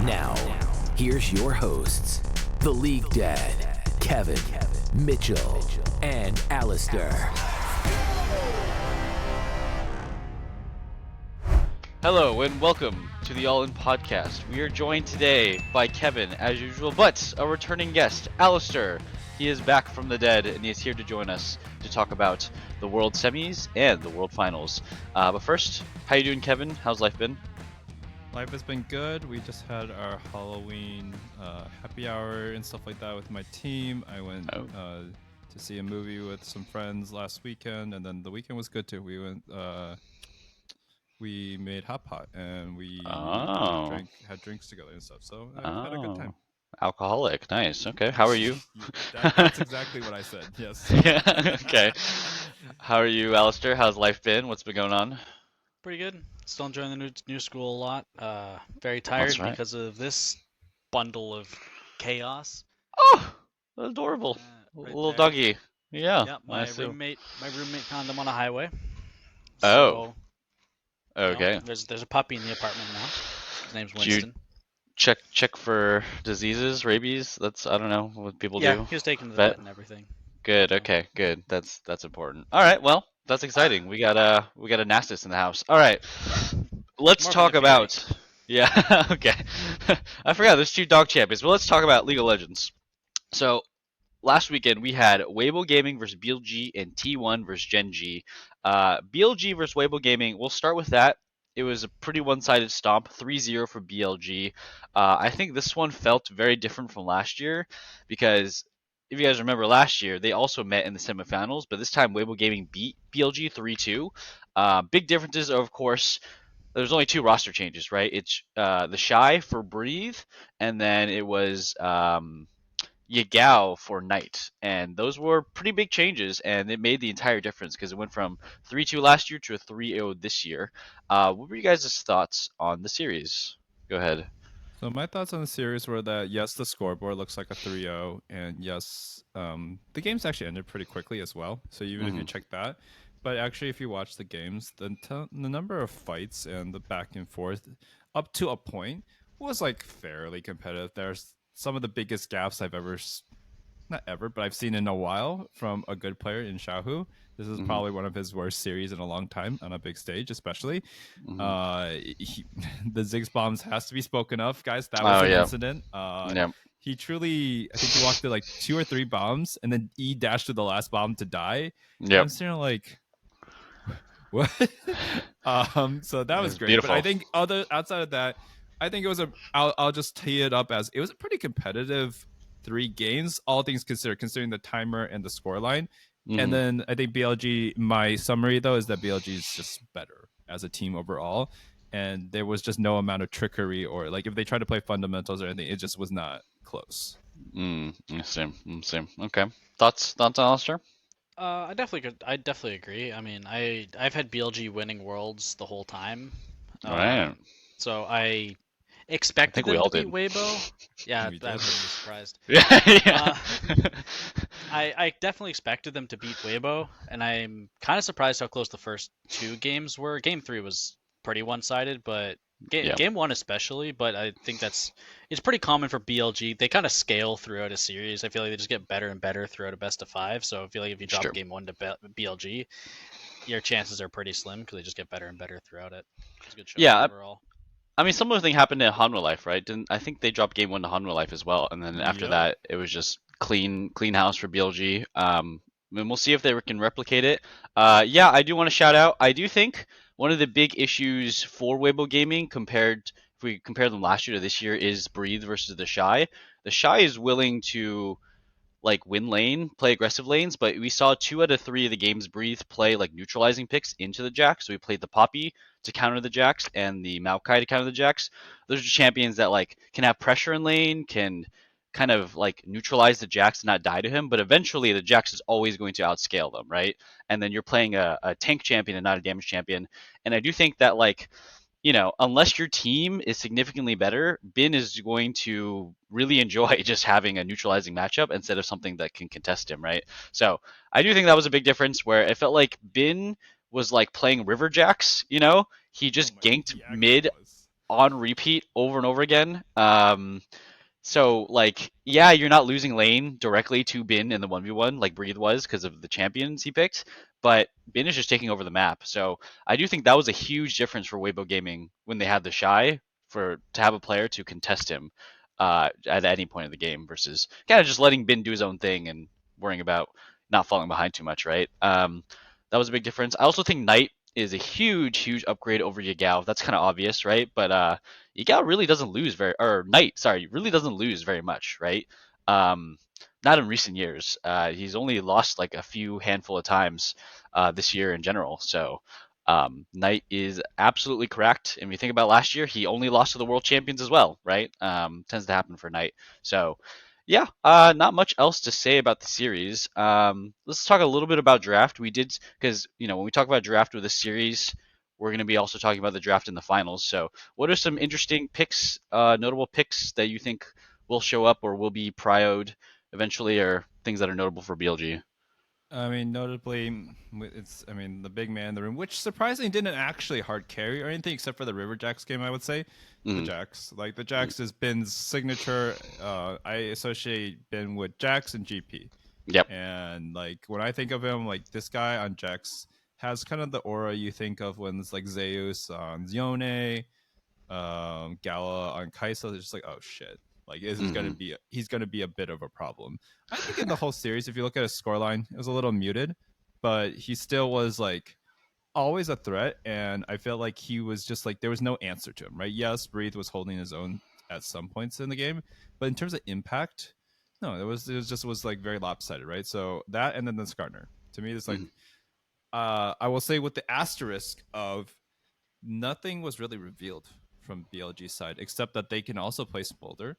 Now, here's your hosts, the League Dad, Kevin, Mitchell, and Alistair. Hello and welcome to the All In Podcast. We are joined today by Kevin, as usual, but a returning guest, Alistair. He is back from the dead and he is here to join us to talk about the World Semis and the World Finals. But first, how you doing, Kevin? How's life been? Life has been good. We just had our Halloween happy hour and stuff like that with my team. I went to see a movie with some friends last weekend, and then the weekend was good too. We went, we made hot pot, and we had drinks together and stuff. So I had a good time. Alcoholic, nice. Okay, how are you? That's exactly what I said. Yes. Yeah. Okay. How are you, Alistair? How's life been? What's been going on? Pretty good. Still enjoying the new school a lot. Very tired That's right. because of this bundle of chaos. Oh, adorable. Right Little there. doggy. Yeah. Yeah, my roommate found him on a highway. Oh. So, Okay. there's a puppy in the apartment now. His name's Winston. Check for diseases, rabies. I don't know what people do. Yeah, he was taken to the vet and everything. Good. Okay. Good. That's important. All right. Well, that's exciting. We got a Nastus in the house. All right. Let's talk about. Yeah. Okay. I forgot there's 2 dog champions. But let's talk about League of Legends. So last weekend we had Weibo Gaming versus BLG and T1 versus Gen G. BLG versus Weibo Gaming. We'll start with that. It was a pretty one-sided stomp, 3-0 for BLG. I think this one felt very different from last year because if you guys remember last year, they also met in the semifinals, but this time Weibo Gaming beat BLG 3-2. Big differences, of course. There's only 2 roster changes, right? It's the Shy for Breathe, and then it was Yagao for Knight, and those were pretty big changes, and it made the entire difference because it went from 3-2 last year to a 3-0 this year. What were you guys' thoughts on the series? Go ahead. So my thoughts on the series were that yes, the scoreboard looks like a 3-0, and yes, the games actually ended pretty quickly as well. So even if you check that, but actually if you watch the games, the number of fights and the back and forth up to a point was like fairly competitive. There's some of the biggest gaps I've ever, not ever, but I've seen in a while from a good player in Xiaohu. This is probably one of his worst series in a long time on a big stage, especially. The Ziggs bombs has to be spoken of, guys. That was an incident. He truly, I think he walked through like 2 or 3 bombs, and then E dashed to the last bomb to die. I'm sitting there like, what? So that was great. Beautiful. But I think outside of that, I think it was I'll just tee it up as it was a pretty competitive 3 games, all things considered, considering the timer and the scoreline. And then I think BLG, my summary though, is that BLG is just better as a team overall. And there was just no amount of trickery or like if they tried to play fundamentals or anything, it just was not close. Same. Okay. Thoughts, Alistair? I definitely agree. I mean, I've had BLG winning worlds the whole time. Right. So I expected them to beat Weibo. Yeah, I wouldn't be surprised. Yeah. I definitely expected them to beat Weibo, and I'm kind of surprised how close the first 2 games were. Game 3 was pretty one-sided, but game 1 especially. But I think it's pretty common for BLG. They kind of scale throughout a series. I feel like they just get better and better throughout a best of 5. So I feel like if you drop game 1 to BLG, your chances are pretty slim because they just get better and better throughout it. It's a good show overall. I mean, similar thing happened to Hanwha Life, right? I think they dropped game 1 to Hanwha Life as well, and then after that, it was just clean house for BLG. And we'll see if they can replicate it. I do want to shout out. I do think one of the big issues for Weibo Gaming if we compare them last year to this year, is Breathe versus the Shy. The Shy is willing to like win lane, play aggressive lanes, but we saw 2 out of 3 of the games Breathe play like neutralizing picks into the Jax. So we played the Poppy to counter the Jax and the Maokai to counter the Jax. Those are champions that like can have pressure in lane, can kind of like neutralize the Jax and not die to him, but eventually the Jax is always going to outscale them, right? And then you're playing a tank champion and not a damage champion. And I do think that like, you know, unless your team is significantly better, Bin is going to really enjoy just having a neutralizing matchup instead of something that can contest him, right? So I do think that was a big difference where it felt like Bin was like playing River Jacks, you know? He just ganked mid on repeat over and over again. So like, yeah, you're not losing lane directly to Bin in the 1v1 like Breathe was because of the champions he picked, but Bin is just taking over the map. So I do think that was a huge difference for Weibo Gaming when they had the Shy for to have a player to contest him at any point of the game versus kind of just letting Bin do his own thing and worrying about not falling behind too much, right? That was a big difference. I also think Knight is a huge upgrade over Yagao. That's kind of obvious, right? But Yagao really doesn't lose Knight, sorry, really doesn't lose very much, right? Um, not in recent years. He's only lost like a few handful of times this year in general. So Knight is absolutely correct. And when you think about last year, he only lost to the world champions as well, right? Tends to happen for Knight. So yeah, not much else to say about the series. Let's talk a little bit about draft. We did because when we talk about draft with this series, we're going to be also talking about the draft in the finals. So, what are some interesting picks, notable picks that you think will show up or will be prioed eventually, or things that are notable for BLG? I mean, notably, it's the big man in the room, which surprisingly didn't actually hard carry or anything except for the River Jacks game. I would say the Mm, Jacks, like the Jacks, has Ben's signature. I associate Ben with Jacks and GP, yep. and like when I think of him, like this guy on Jacks has kind of the aura you think of when it's like Zeus on Zione, Gala on Kaisa. It's just like, oh shit, like this is Hmm. he's gonna be a bit of a problem. I think in the whole series, if you look at his scoreline, it was a little muted, but he still was like always a threat, and I felt like he was just like there was no answer to him, right? Yes, Breathe was holding his own at some points in the game, but in terms of impact, no, it was like very lopsided, right? So that and then the Skarner. To me, it's like Hmm. I will say with the asterisk of nothing was really revealed from BLG's side, except that they can also play Smolder.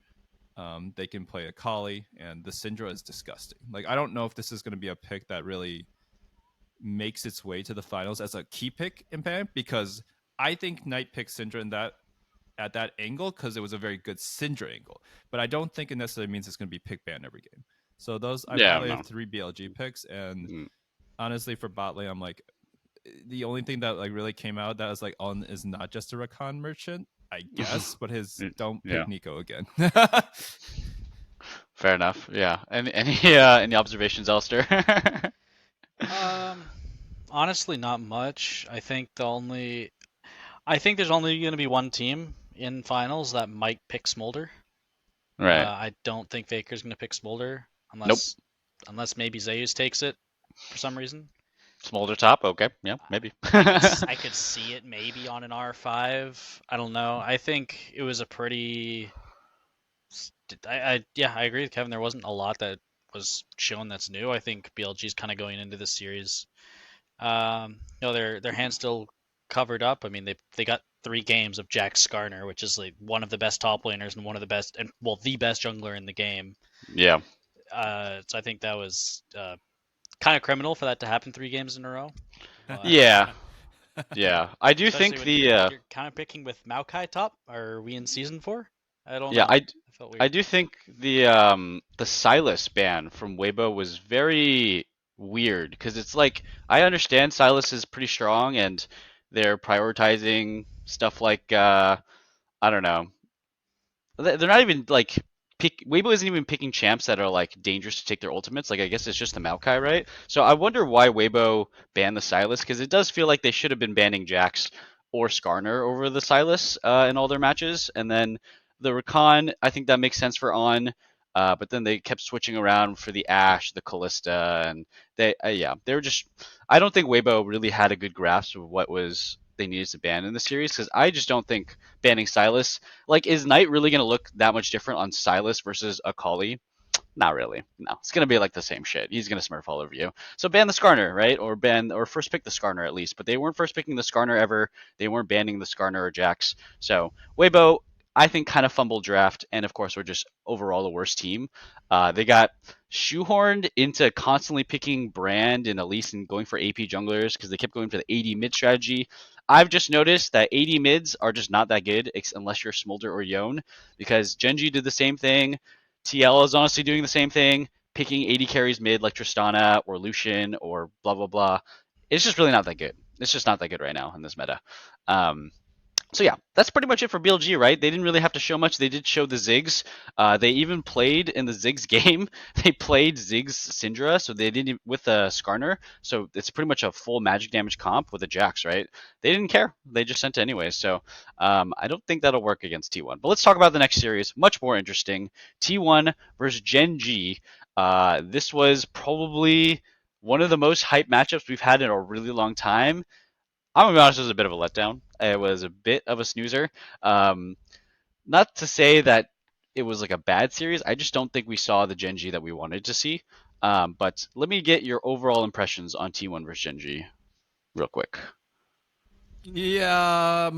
They can play a Kali, and the Syndra is disgusting. Like, I don't know if this is going to be a pick that really makes its way to the finals as a key pick in PAN, because I think Knight picked Syndra in that at that angle because it was a very good Syndra angle. But I don't think it necessarily means it's going to be pick ban every game. So those I Yeah, probably have no. 3 BLG picks, and Mm. honestly, for bot lane, I'm like, the only thing that like really came out that was like on is not just a Rakan merchant, I guess, but his don't Yeah, pick Nico again. fair enough. Yeah. Any observations, Alistair? Um, Honestly, not much. I think there's only going to be one team in finals that might pick Smolder. Right. I don't think Faker's going to pick Smolder Nope. unless maybe Zeus takes it for some reason. Smolder top. Okay. Yeah, maybe. I could see it maybe on an R5. I don't know. I think it was a pretty. Yeah, I agree with Kevin. There wasn't a lot that was shown that's new. I think BLG's kind of going into this series. Their hands still covered up. I mean, they got 3 games of Jack Skarner, which is like one of the best top laners and one of the best and well the best jungler in the game. Yeah. So I think that was kind of criminal for that to happen 3 games in a row. But Yeah. Yeah. I do especially think when you're kind of picking with Maokai top. Are we in season 4? I don't yeah, know. I felt I weird. do think the Silas ban from Weibo was very weird because it's like I understand Silas is pretty strong and they're prioritizing stuff like I don't know. They're not even like Weibo isn't even picking champs that are like dangerous to take their ultimates. Like I guess it's just the Maokai, right? So I wonder why Weibo banned the Sylas because it does feel like they should have been banning Jax or Skarner over the Sylas in all their matches, and then the Rakan. I think that makes sense for On. But then they kept switching around for the Ash, the Callista, and they were just. I don't think Weibo really had a good grasp of what was they needed to ban in the series because I just don't think banning Sylas like, is Knight really going to look that much different on Silas versus Akali? Not really. No, it's gonna be like the same shit. He's gonna smurf all over you. So ban the Skarner, right? Or first pick the Skarner at least. But they weren't first picking the Skarner ever. They weren't banning the Skarner or Jax. So Weibo, I think, kind of fumbled draft, and of course we're just overall the worst team. They got shoehorned into constantly picking Brand and Elise and going for AP junglers because they kept going for the AD mid strategy. I've just noticed that AD mids are just not that good unless you're Smolder or Yone because Genji did the same thing. TL is honestly doing the same thing, picking 80 carries mid like Tristana or Lucian or blah blah blah. It's just really not that good. It's just not that good right now in this meta. Um, So yeah, that's pretty much it for BLG, right? They didn't really have to show much. They did show the Ziggs. They even played in the Ziggs game. They played Ziggs Syndra, so they didn't with a Skarner. So it's pretty much a full magic damage comp with a Jax, right? They didn't care. They just sent it anyway. So I don't think that'll work against T1. But let's talk about the next series. Much more interesting. T1 versus Gen G. This was probably one of the most hype matchups we've had in a really long time. I'm gonna be honest, it was a bit of a letdown. It was a bit of a snoozer. Um, Not to say that it was like a bad series. I just don't think we saw the Gen G that we wanted to see. But let me get your overall impressions on T1 versus Gen G real quick. Yeah,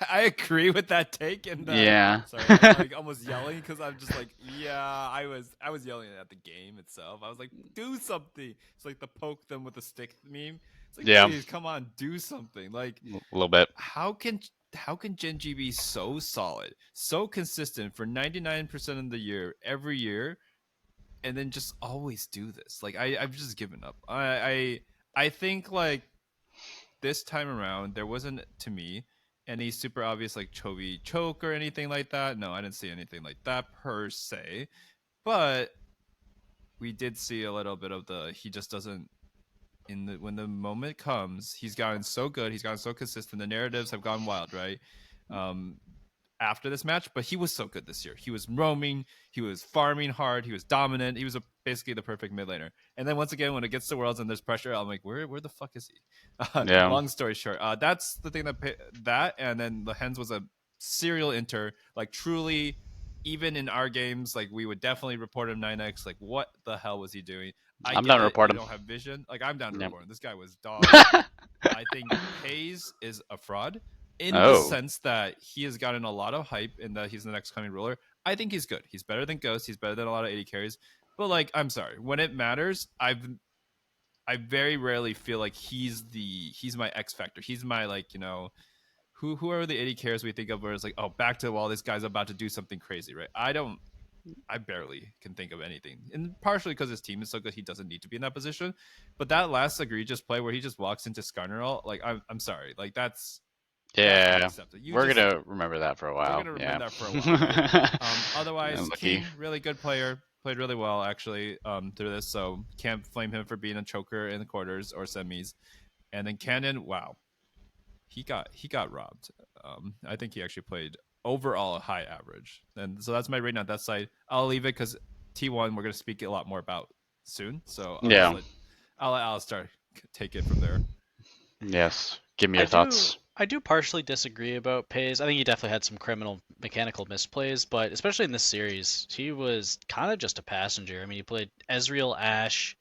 I agree with that take, and Yeah. sorry, I'm like almost yelling because I'm just like, yeah, I was yelling at the game itself. I was like, do something. It's like the poke them with a stick meme. It's like, Yeah. please, come on, do something. Like, A little bit. how can Gen G be so solid, so consistent for 99% of the year, every year, and then just always do this? Like, I've just given up. I think like this time around, there wasn't to me any super obvious like Chovy choke or anything like that. No, I didn't see anything like that per se. But we did see a little bit of the he just doesn't in the when the moment comes, he's gotten so good, he's gotten so consistent. The narratives have gone wild, right? Um, after this match, but he was so good this year. He was roaming, he was farming hard, he was dominant. He was basically the perfect mid laner. And then once again, when it gets to Worlds and there's pressure, I'm like, where the fuck is he? Yeah. Long story short, that's the thing that, and then the Hens was a serial inter, like truly. Even in our games, like we would definitely report him 9x. Like, what the hell was he doing? I I'm get down to it. report You him. don't have vision. Like, I'm down to Yep. report him. This guy was dog. I think Hayes is a fraud in the Oh. sense that he has gotten a lot of hype and that he's the next coming ruler. I think he's good. He's better than Ghost. He's better than a lot of 80 carries. But like, I'm sorry, when it matters, I very rarely feel like he's my X factor. He's my like, who are the 80 carries we think of where it's like, oh, back to the wall, this guy's about to do something crazy, right? I barely can think of anything, and partially because his team is so good, he doesn't need to be in that position. But that last egregious play where he just walks into Skarner, like I'm sorry, like that's Yeah. unacceptable. We're gonna remember that for a while. We're gonna remember Yeah. that for a while, right? Otherwise, Unlucky. King, really good player, played really well actually through this, so can't flame him for being a choker in the quarters or semis. And then Cannon, wow, he got robbed. I think he actually played overall a high average, and so that's my rating on that side. I'll leave it because T1 we're gonna speak a lot more about soon. So Yeah. I'll let Alistair take it from there. Yes. Give me your thoughts. I do partially disagree about Pays. I think he definitely had some criminal mechanical misplays, but especially in this series, he was kind of just a passenger. I mean, he played Ezreal, Ashe,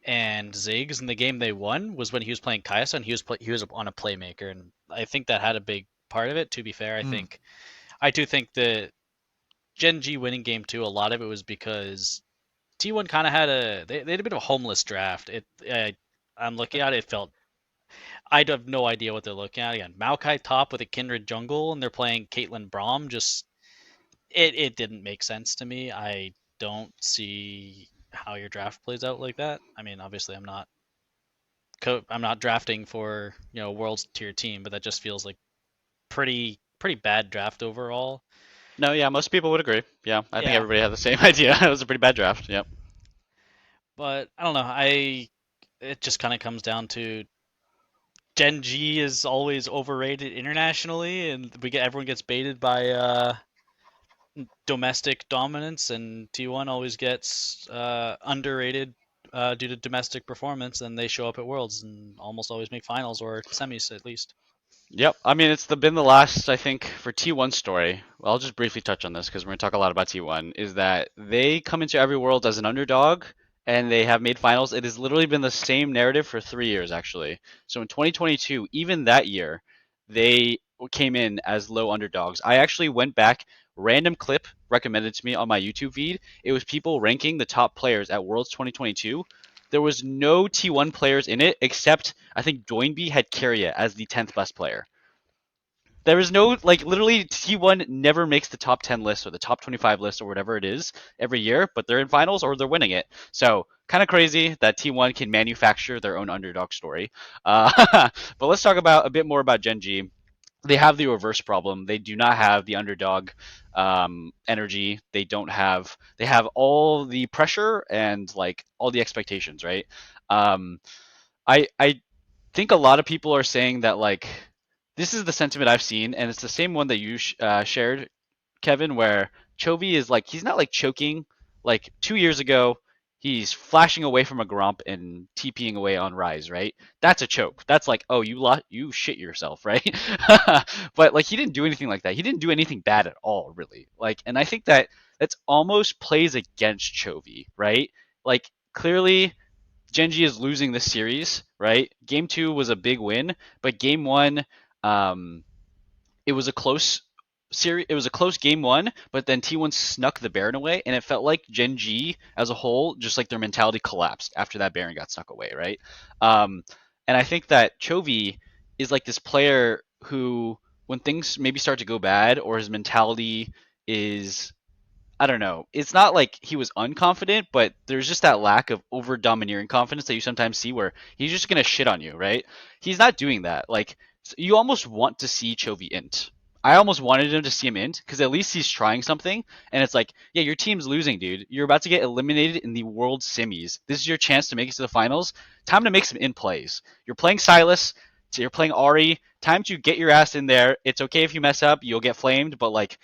and Ziggs, and the game they won was when he was playing Kai'Sa, and he was on a playmaker, and I think that had a big part of it. To be fair, I do think that Gen G winning game two, a lot of it was because T1 kind of had they had a bit of a homeless draft. I'm looking at it, it felt I have no idea what they're looking at. Again, Maokai top with a Kindred jungle, and they're playing Caitlyn Braum. Just it didn't make sense to me. I don't see how your draft plays out like that. I mean, obviously, I'm not drafting for world's tier team, but that just feels like pretty bad draft overall. No, yeah, most people would agree. Yeah, I think Yeah, everybody had the same idea. It was a pretty bad draft. Yep. but I don't know. It just kind of comes down to Gen G is always overrated internationally, and everyone gets baited by domestic dominance, and T1 always gets underrated due to domestic performance, and they show up at Worlds and almost always make finals or semis at least. Yep. I mean, been the last, I think, for T1 story. I'll just briefly touch on this because we're going to talk a lot about T1. Is that they come into every world as an underdog and they have made finals. It has literally been the same narrative for 3 years, actually. So in 2022, even that year, they came in as low underdogs. I actually went back, random clip recommended to me on my YouTube feed. It was people ranking the top players at Worlds 2022. There was no T1 players in it except I think Doinby had Keria as the 10th best player. There is no, like, literally T1 never makes the top 10 list or the top 25 list or whatever it is every year, but they're in finals or they're winning it. So kind of crazy that T1 can manufacture their own underdog story. But let's talk about a bit more about Gen G. they have the reverse problem. They do not have the underdog energy. They have all the pressure and like all the expectations, right? Um, I think a lot of people are saying that like this is the sentiment I've seen, and it's the same one that you shared, Kevin, where Chovy is like he's not like choking. Like 2 years ago, he's flashing away from a Gromp and TPing away on Rise, right? That's a choke. That's like, oh, you shit yourself, right? But like he didn't do anything like that. He didn't do anything bad at all, really. Like, and I think that that's almost plays against Chovy, right? Like clearly Genji is losing this series, right? Game two was a big win, but game one, um, it was a close series. It was a close game one, but then T1 snuck the Baron away, and it felt like Gen G as a whole, just like their mentality collapsed after that Baron got snuck away, right? Um, and I think that Chovy is like this player who, when things maybe start to go bad, or his mentality is I don't know. It's not like he was unconfident, but there's just that lack of over domineering confidence that you sometimes see where he's just gonna shit on you, right? He's not doing that. Like you almost want to see Chovy int. I almost wanted him to see him int because at least he's trying something, and it's like, yeah, your team's losing, dude. You're about to get eliminated in the World Semis. This is your chance to make it to the finals. Time to make some in plays. You're playing Silas. So you're playing Ari. Time to get your ass in there. It's okay if you mess up. You'll get flamed, but like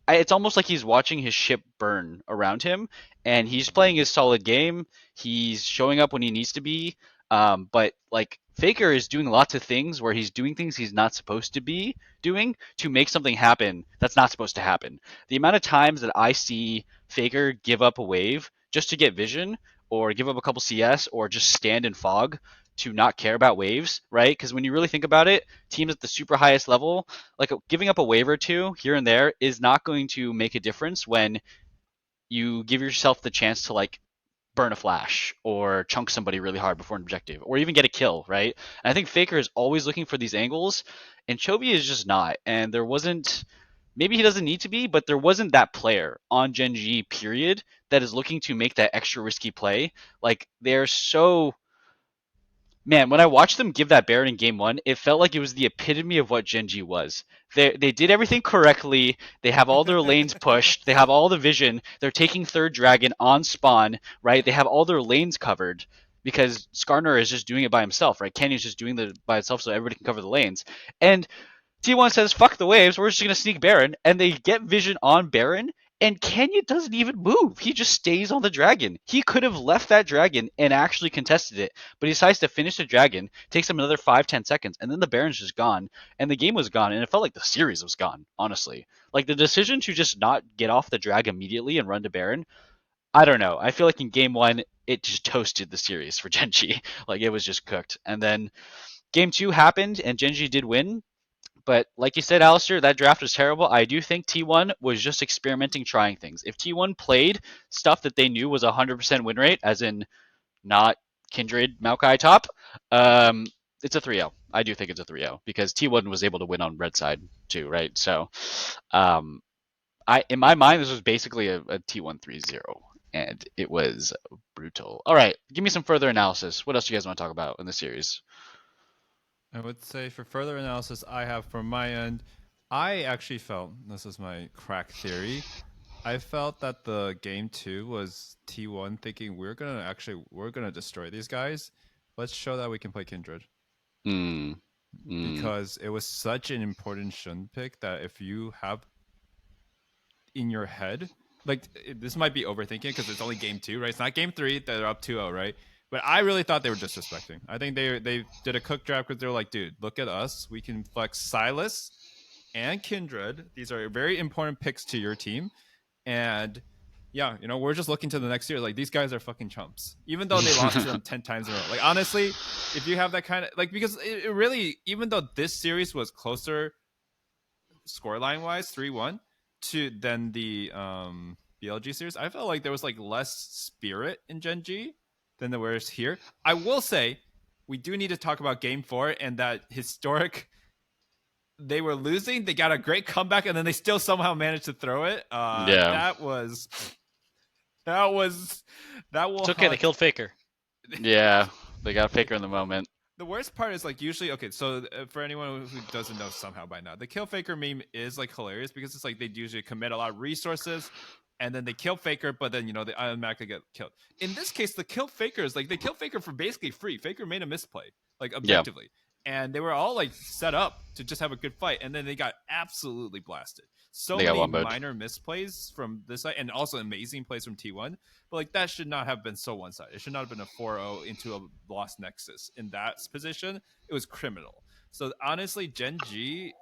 it's almost like he's watching his ship burn around him, and he's playing his solid game. He's showing up when he needs to be. But like Faker is doing lots of things where he's doing things he's not supposed to be doing to make something happen that's not supposed to happen. The amount of times that I see Faker give up a wave just to get vision, or give up a couple CS, or just stand in fog to not care about waves, right? Because when you really think about it, teams at the super highest level, like giving up a wave or two here and there is not going to make a difference when you give yourself the chance to like burn a flash or chunk somebody really hard before an objective or even get a kill, right? And I think Faker is always looking for these angles, and Chovy is just not. And there wasn't, maybe he doesn't need to be, but there wasn't that player on Gen G period that is looking to make that extra risky play. Like they're so, man, when I watched them give that Baron in game one, it felt like it was the epitome of what Gen G was. They did everything correctly. They have all their lanes pushed. They have all the vision. They're taking third dragon on spawn, right? They have all their lanes covered because Skarner is just doing it by himself, right? Kenny's just doing it by itself so everybody can cover the lanes. And T1 says, fuck the waves, we're just going to sneak Baron. And they get vision on Baron, and Kenya doesn't even move. He just stays on the dragon. He could have left that dragon and actually contested it, but he decides to finish the dragon, takes him another 5-10 seconds, and then the Baron's just gone. And the game was gone, and it felt like the series was gone, honestly. Like the decision to just not get off the drag immediately and run to Baron, I don't know. I feel like in game one, it just toasted the series for Genji. Like it was just cooked. And then game two happened, and Genji did win, but like you said, Alistair, that draft was terrible. I do think T1 was just experimenting, trying things. If T1 played stuff that they knew was a 100% win rate, as in not Kindred, Maokai top, it's a 3-0. I do think it's a 3-0 because T1 was able to win on red side too, right? So, um, in my mind, this was basically a T1 3-0, and it was brutal. All right, give me some further analysis. What else do you guys want to talk about in the series? I would say for further analysis, I have from my end, I actually felt, this is my crack theory, I felt that the game two was T1 thinking we're gonna destroy these guys. Let's show that we can play Kindred. Mm. Because it was such an important Shun pick that if you have in your head, like this might be overthinking because it's only game two, right? It's not game three that they're up 2-0, right? But I really thought they were disrespecting. I think they did a cook draft because they're like, dude, look at us. We can flex Silas and Kindred. These are very important picks to your team. And yeah, we're just looking to the next year. Like these guys are fucking chumps, even though they lost to them 10 times in a row. Like honestly, if you have that kind of like, because it really, even though this series was closer scoreline wise, 3-1 than the BLG series, I felt like there was like less spirit in Gen G than there was here. I will say we do need to talk about game 4 and that historic. They were losing. They got a great comeback, and then they still somehow managed to throw it. Yeah. That will. It's okay. They killed Faker. Yeah, they got Faker in the moment. The worst part is like usually okay. So for anyone who doesn't know somehow by now, the kill faker meme is like hilarious because it's like they usually commit a lot of resources, and then they kill faker, but then they automatically get killed. In this case, the kill faker is like they kill faker for basically free. Faker made a misplay, like objectively, and they were all like set up to just have a good fight, and then they got absolutely blasted. So They got many womboed. minor misplays from this side, and also amazing plays from T1. But like that should not have been so one-sided. It should not have been a 4-0 into a lost Nexus. In that position, it was criminal. So honestly, Gen G,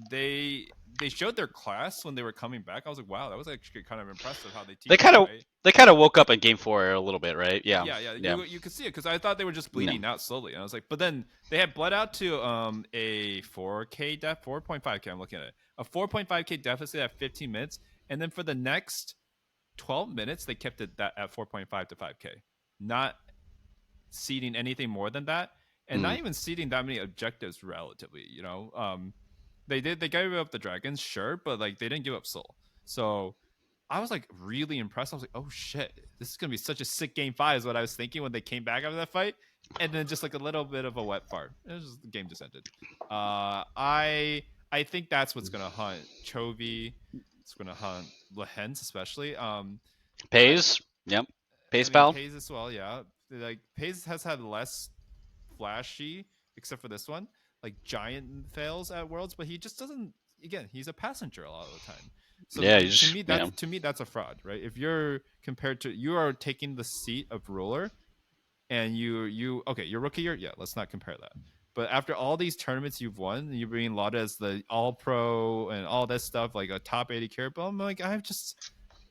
they showed their class when they were coming back. I was like, wow, that was actually kind of impressive how they teamed up, right? They kind of woke up in game 4 a little bit, right? Yeah. You could see it because I thought they were just bleeding out slowly, and I was like, but then they had bled out to a 4K 4.5K. I'm looking at it, a 4.5K deficit at 15 minutes, and then for the next 12 minutes they kept it that at 4.5 to 5K, not seeding anything more than that, and not even seeding that many objectives relatively. They gave up the dragons, sure, but like they didn't give up soul. So I was like really impressed. I was like, oh shit, this is gonna be such a sick game 5 is what I was thinking when they came back after that fight. And then just like a little bit of a wet fart. The game just ended. I think that's what's gonna hunt Chovy. It's gonna hunt Lehens especially. Pays. Yep. Pays pal. Pays as well, yeah. Like Pays has had less flashy, except for this one, like giant fails at Worlds, but he just doesn't. Again, he's a passenger a lot of the time. So yeah, to me that's a fraud, right? If you're compared to you are taking the seat of ruler, and you okay, your rookie year, yeah, let's not compare that. But after all these tournaments you've won, you're being lauded as the all pro and all this stuff, like a top 80 carry. But I'm like,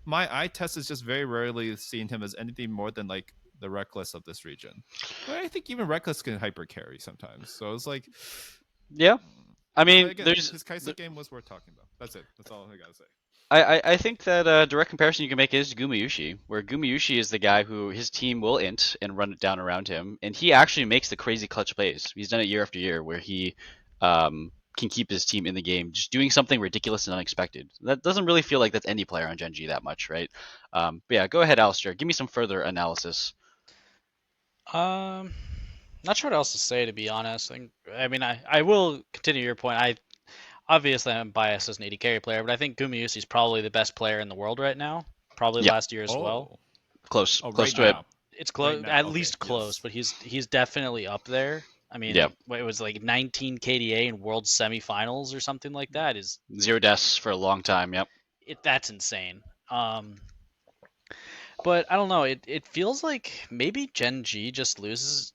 my eye test is just very rarely seeing him as anything more than like the Reckless of this region. But I think even Reckless can hyper carry sometimes. So it's like, yeah. I mean, again, his Kaisa game was worth talking about. That's it. That's all I gotta say. I think that a direct comparison you can make is Gumayushi, where Gumayushi is the guy who his team will int and run it down around him, and he actually makes the crazy clutch plays. He's done it year after year, where he can keep his team in the game, just doing something ridiculous and unexpected. That doesn't really feel like that's any player on Gen G that much, right? But yeah, go ahead, Alistair. Give me some further analysis. Not sure what else to say, to be honest. I mean, I will continue your point. Obviously I'm biased as an AD carry player, but I think Gumayusi is probably the best player in the world right now. Probably last year as well. Close right to now. it. It's close, at least close, yes. But he's definitely up there. I mean, it was like 19 KDA in World Semifinals or something like that. Is 0 deaths for a long time. Yep. That's insane. But I don't know. It feels like maybe Gen G just loses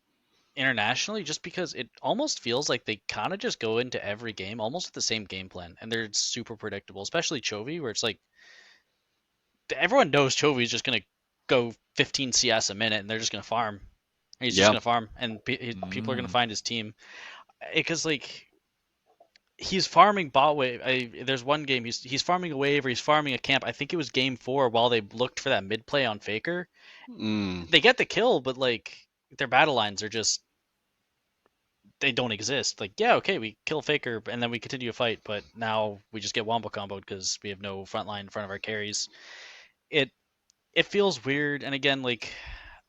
internationally just because it almost feels like they kind of just go into every game almost with the same game plan, and they're super predictable, especially Chovy, where it's like everyone knows Chovy is just going to go 15 CS a minute and they're just going to farm. He's just going to farm, and people are going to find his team. Because like he's farming bot wave. There's one game he's farming a wave or he's farming a camp. I think it was game 4 while they looked for that mid play on Faker. They get the kill, but like their battle lines are just, they don't exist. Like, yeah, okay, we kill Faker and then we continue to fight, but now we just get wombo comboed because we have no front line in front of our carries. It feels weird, and again, like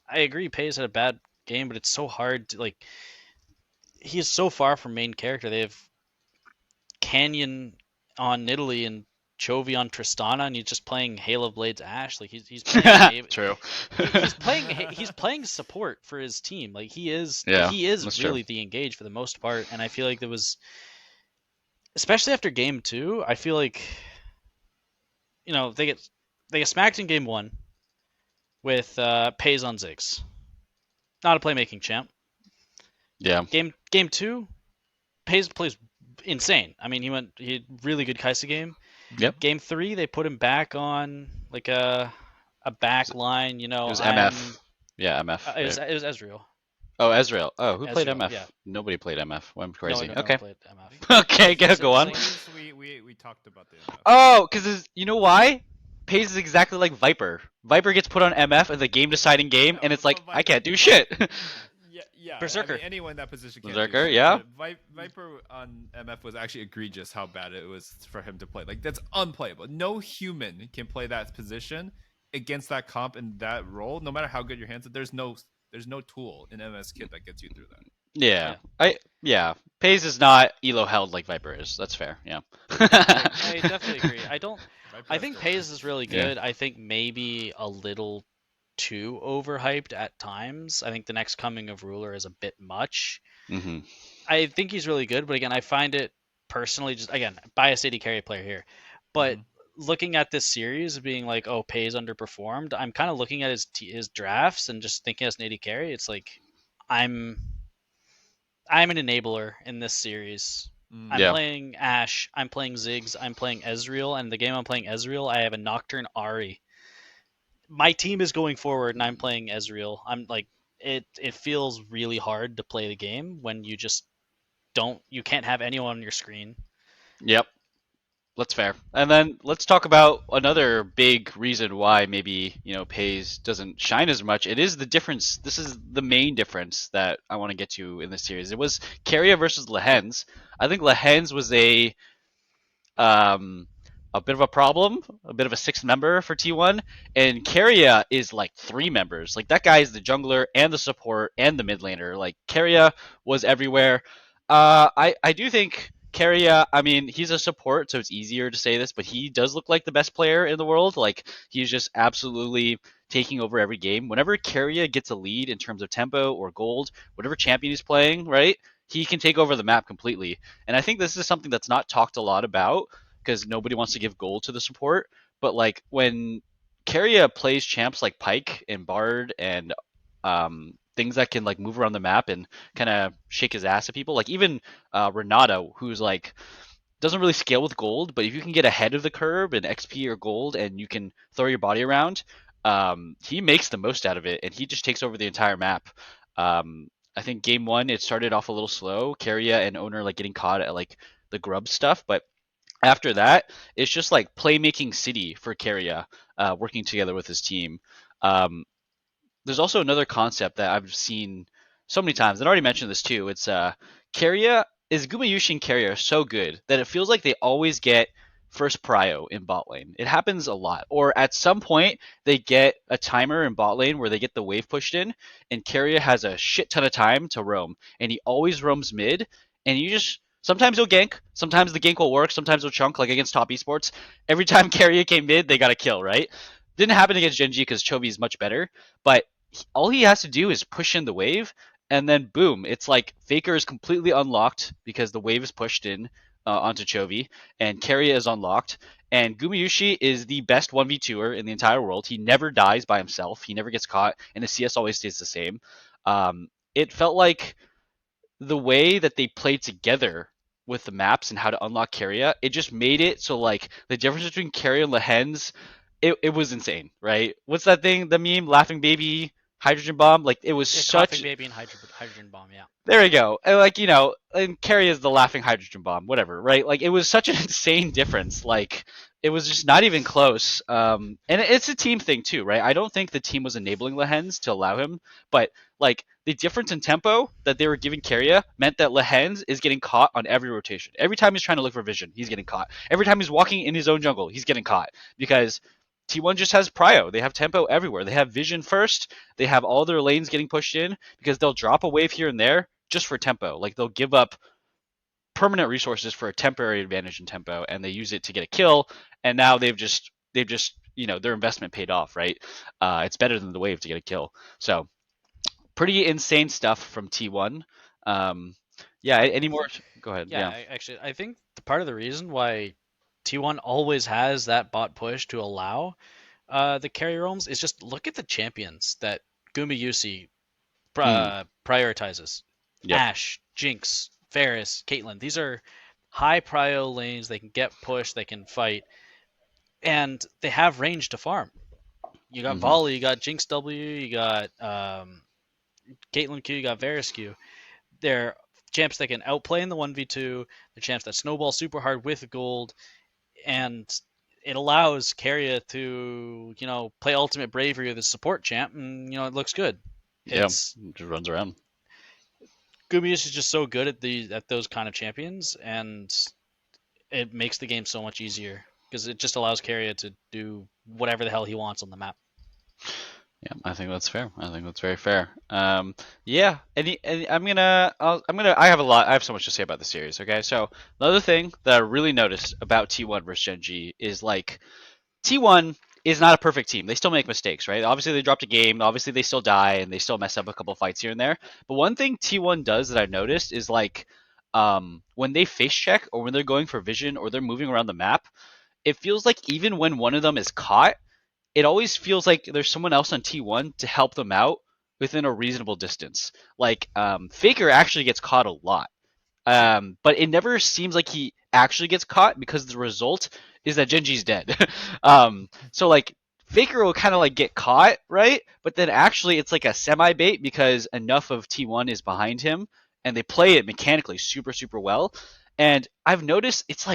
I agree, Pays had a bad game, but it's so hard to, like, he's so far from main character. They have Canyon on Nidalee and Chovy on Tristana, and he's just playing Halo Blades Ashe. Like he's playing true. he's playing support for his team. Like he is really the engage for the most part. And I feel like there was, especially after game 2, I feel like they get smacked in game 1 with Pays on Ziggs. Not a playmaking champ. Yeah. Game 2, Pays plays insane. I mean, he had really good Kaisa game. Yep. Game 3, they put him back on like a back line. It was MF. Yeah, MF. It was Ezreal. Oh, Ezreal. Oh, who played MF? Yeah. Nobody played MF. Well, I'm crazy. No, okay. Played MF. Okay, go on. We talked about the MF. Oh, because you know why? Pays is exactly like Viper. Viper gets put on MF in the game-deciding game, and it's like, I can't do shit. Yeah, Berserker. I mean, anyone in that position can't Berserker, do yeah. Viper on MF was actually egregious how bad it was for him to play. Like, that's unplayable. No human can play that position against that comp in that role, no matter how good your hands are. There's no tool in MS kit that gets you through that. Yeah. Yeah. Pays is not elo held like Viper is. That's fair. Yeah. I definitely agree. Viper I has think still Pays earned is it. really Yeah. good. I think maybe a little too overhyped at times. I think the next coming of Ruler is a bit much. hmm I think he's really good, but again, I find it personally just again biased AD carry player here, but Mhm. looking at this series being like, oh, Pays underperformed. I'm kind of looking at his drafts and just thinking as an AD carry, it's like I'm I'm an enabler in this series. I'm Yeah. playing Ashe, I'm playing Ziggs, I'm playing Ezreal, and the game I'm playing Ezreal, I have a Nocturne Ari. My team is going forward, and I'm playing Ezreal. I'm like, it feels really hard to play the game when you can't have anyone on your screen. Yep. That's fair. And then let's talk about another big reason why maybe, Pays doesn't shine as much. It is the difference. This is the main difference that I want to get to in this series. It was Keria versus Lehens. I think Lehens was um, a bit of a problem, a bit of a sixth member for T1, and Keria is like three members. Like that guy is the jungler and the support and the mid laner. Like Keria was everywhere. I do think Keria. I mean, he's a support, so it's easier to say this, but he does look like the best player in the world. Like he's just absolutely taking over every game. Whenever Keria gets a lead in terms of tempo or gold, whatever champion he's playing, right? He can take over the map completely. And I think this is something that's not talked a lot about because nobody wants to give gold to the support. But like when Keria plays champs like Pike and Bard and things that can like move around the map and kind of shake his ass at people, like even Renato, who's like doesn't really scale with gold, but if you can get ahead of the curve in XP or gold and you can throw your body around, he makes the most out of it and he just takes over the entire map. I think game one it started off a little slow, Keria and Owner like getting caught at like the grub stuff, but after that, it's just like playmaking city for Keria, working together with his team. Um, there's also another concept that I've seen so many times, and I already mentioned this too. It's Keria is Gumayushi and Keria are so good that it feels like they always get first prio in bot lane. It happens a lot. Or at some point they get a timer in bot lane where they get the wave pushed in, and Keria has a shit ton of time to roam, and he always roams mid, and you just sometimes he'll gank, sometimes the gank will work, sometimes he'll chunk like against top esports. Every time Keria came mid, they got a kill, right? Didn't happen against Genji because Chovy is much better, but all he has to do is push in the wave, and then boom, it's like Faker is completely unlocked because the wave is pushed in onto Chovy, and Keria is unlocked. And Gumayushi is the best 1v2er in the entire world. He never dies by himself. He never gets caught, and his CS always stays the same. It felt like the way that they played together with the maps and how to unlock Keria, it just made it so like the difference between Keria and Lehens, it was insane, right? What's that thing, the meme, laughing baby, hydrogen bomb? Like it was Yeah, coughing such baby and hydrogen bomb. Yeah. there we go. And like, and Carrie is the laughing hydrogen bomb, whatever, right? Like it was such an insane difference. Like it was just not even close. And it's a team thing too, right? I don't think the team was enabling Lehens to allow him, but like the difference in tempo that they were giving Keria meant that Lehens is getting caught on every rotation. Every time he's trying to look for vision, he's getting caught. Every time he's walking in his own jungle, he's getting caught because T1 just has prio. They have tempo everywhere. They have vision first. They have all their lanes getting pushed in because they'll drop a wave here and there just for tempo. Like they'll give up permanent resources for a temporary advantage in tempo, and they use it to get a kill. And now they've just their investment paid off, right? It's better than the wave to get a kill. So pretty insane stuff from T1. Um, yeah. I Any more? think, Go ahead. yeah, Yeah. actually, I think the part of the reason why T1 always has that bot push to allow the carry roams is just look at the champions that Gumayusi Mm, prioritizes. yep. Ashe, Jinx, Varus, Caitlyn. These are high prio lanes. They can get pushed. They can fight, and they have range to farm. You got hmm Volley, you got Jinx W, you got Caitlyn Q, you got Varus Q. They're champs that can outplay in the 1v2. They're champs that snowball super hard with gold, and it allows Keria to, play ultimate bravery with his support champ, and it looks good. Yeah. It's Just runs around. Gumius is just so good at those kind of champions, and it makes the game so much easier because it just allows Keria to do whatever the hell he wants on the map. Yeah, I think that's fair. I think that's very fair. Yeah. I have a lot. I have so much to say about the series. Okay, so another thing that I really noticed about T1 versus Gen G is like T1 is not a perfect team. They still make mistakes, right? Obviously, they dropped a game. Obviously, they still die and they still mess up a couple fights here and there. But one thing T1 does that I've noticed is like when they face check or when they're going for vision or they're moving around the map, it feels like even when one of them is caught, it always feels like there's someone else on T1 to help them out within a reasonable distance. Like Faker actually gets caught a lot, but it never seems like he actually gets caught because the result is that Genji's dead. So like Faker will kind of like get caught, right? But then actually it's like a semi bait because enough of T1 is behind him and they play it mechanically super super well. And I've noticed it's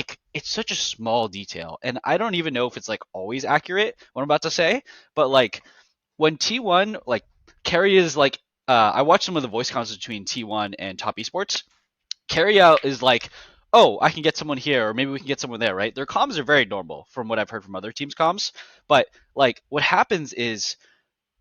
such a small detail, and I don't even know if it's like always accurate what I'm about to say, but like when T1 like carry is like I watched some of the voice conversations between T1 and Top Esports. Carry out is like, oh, I can get someone here, or maybe we can get someone there, right? Their comms are very normal from what I've heard from other teams' comms. But like what happens is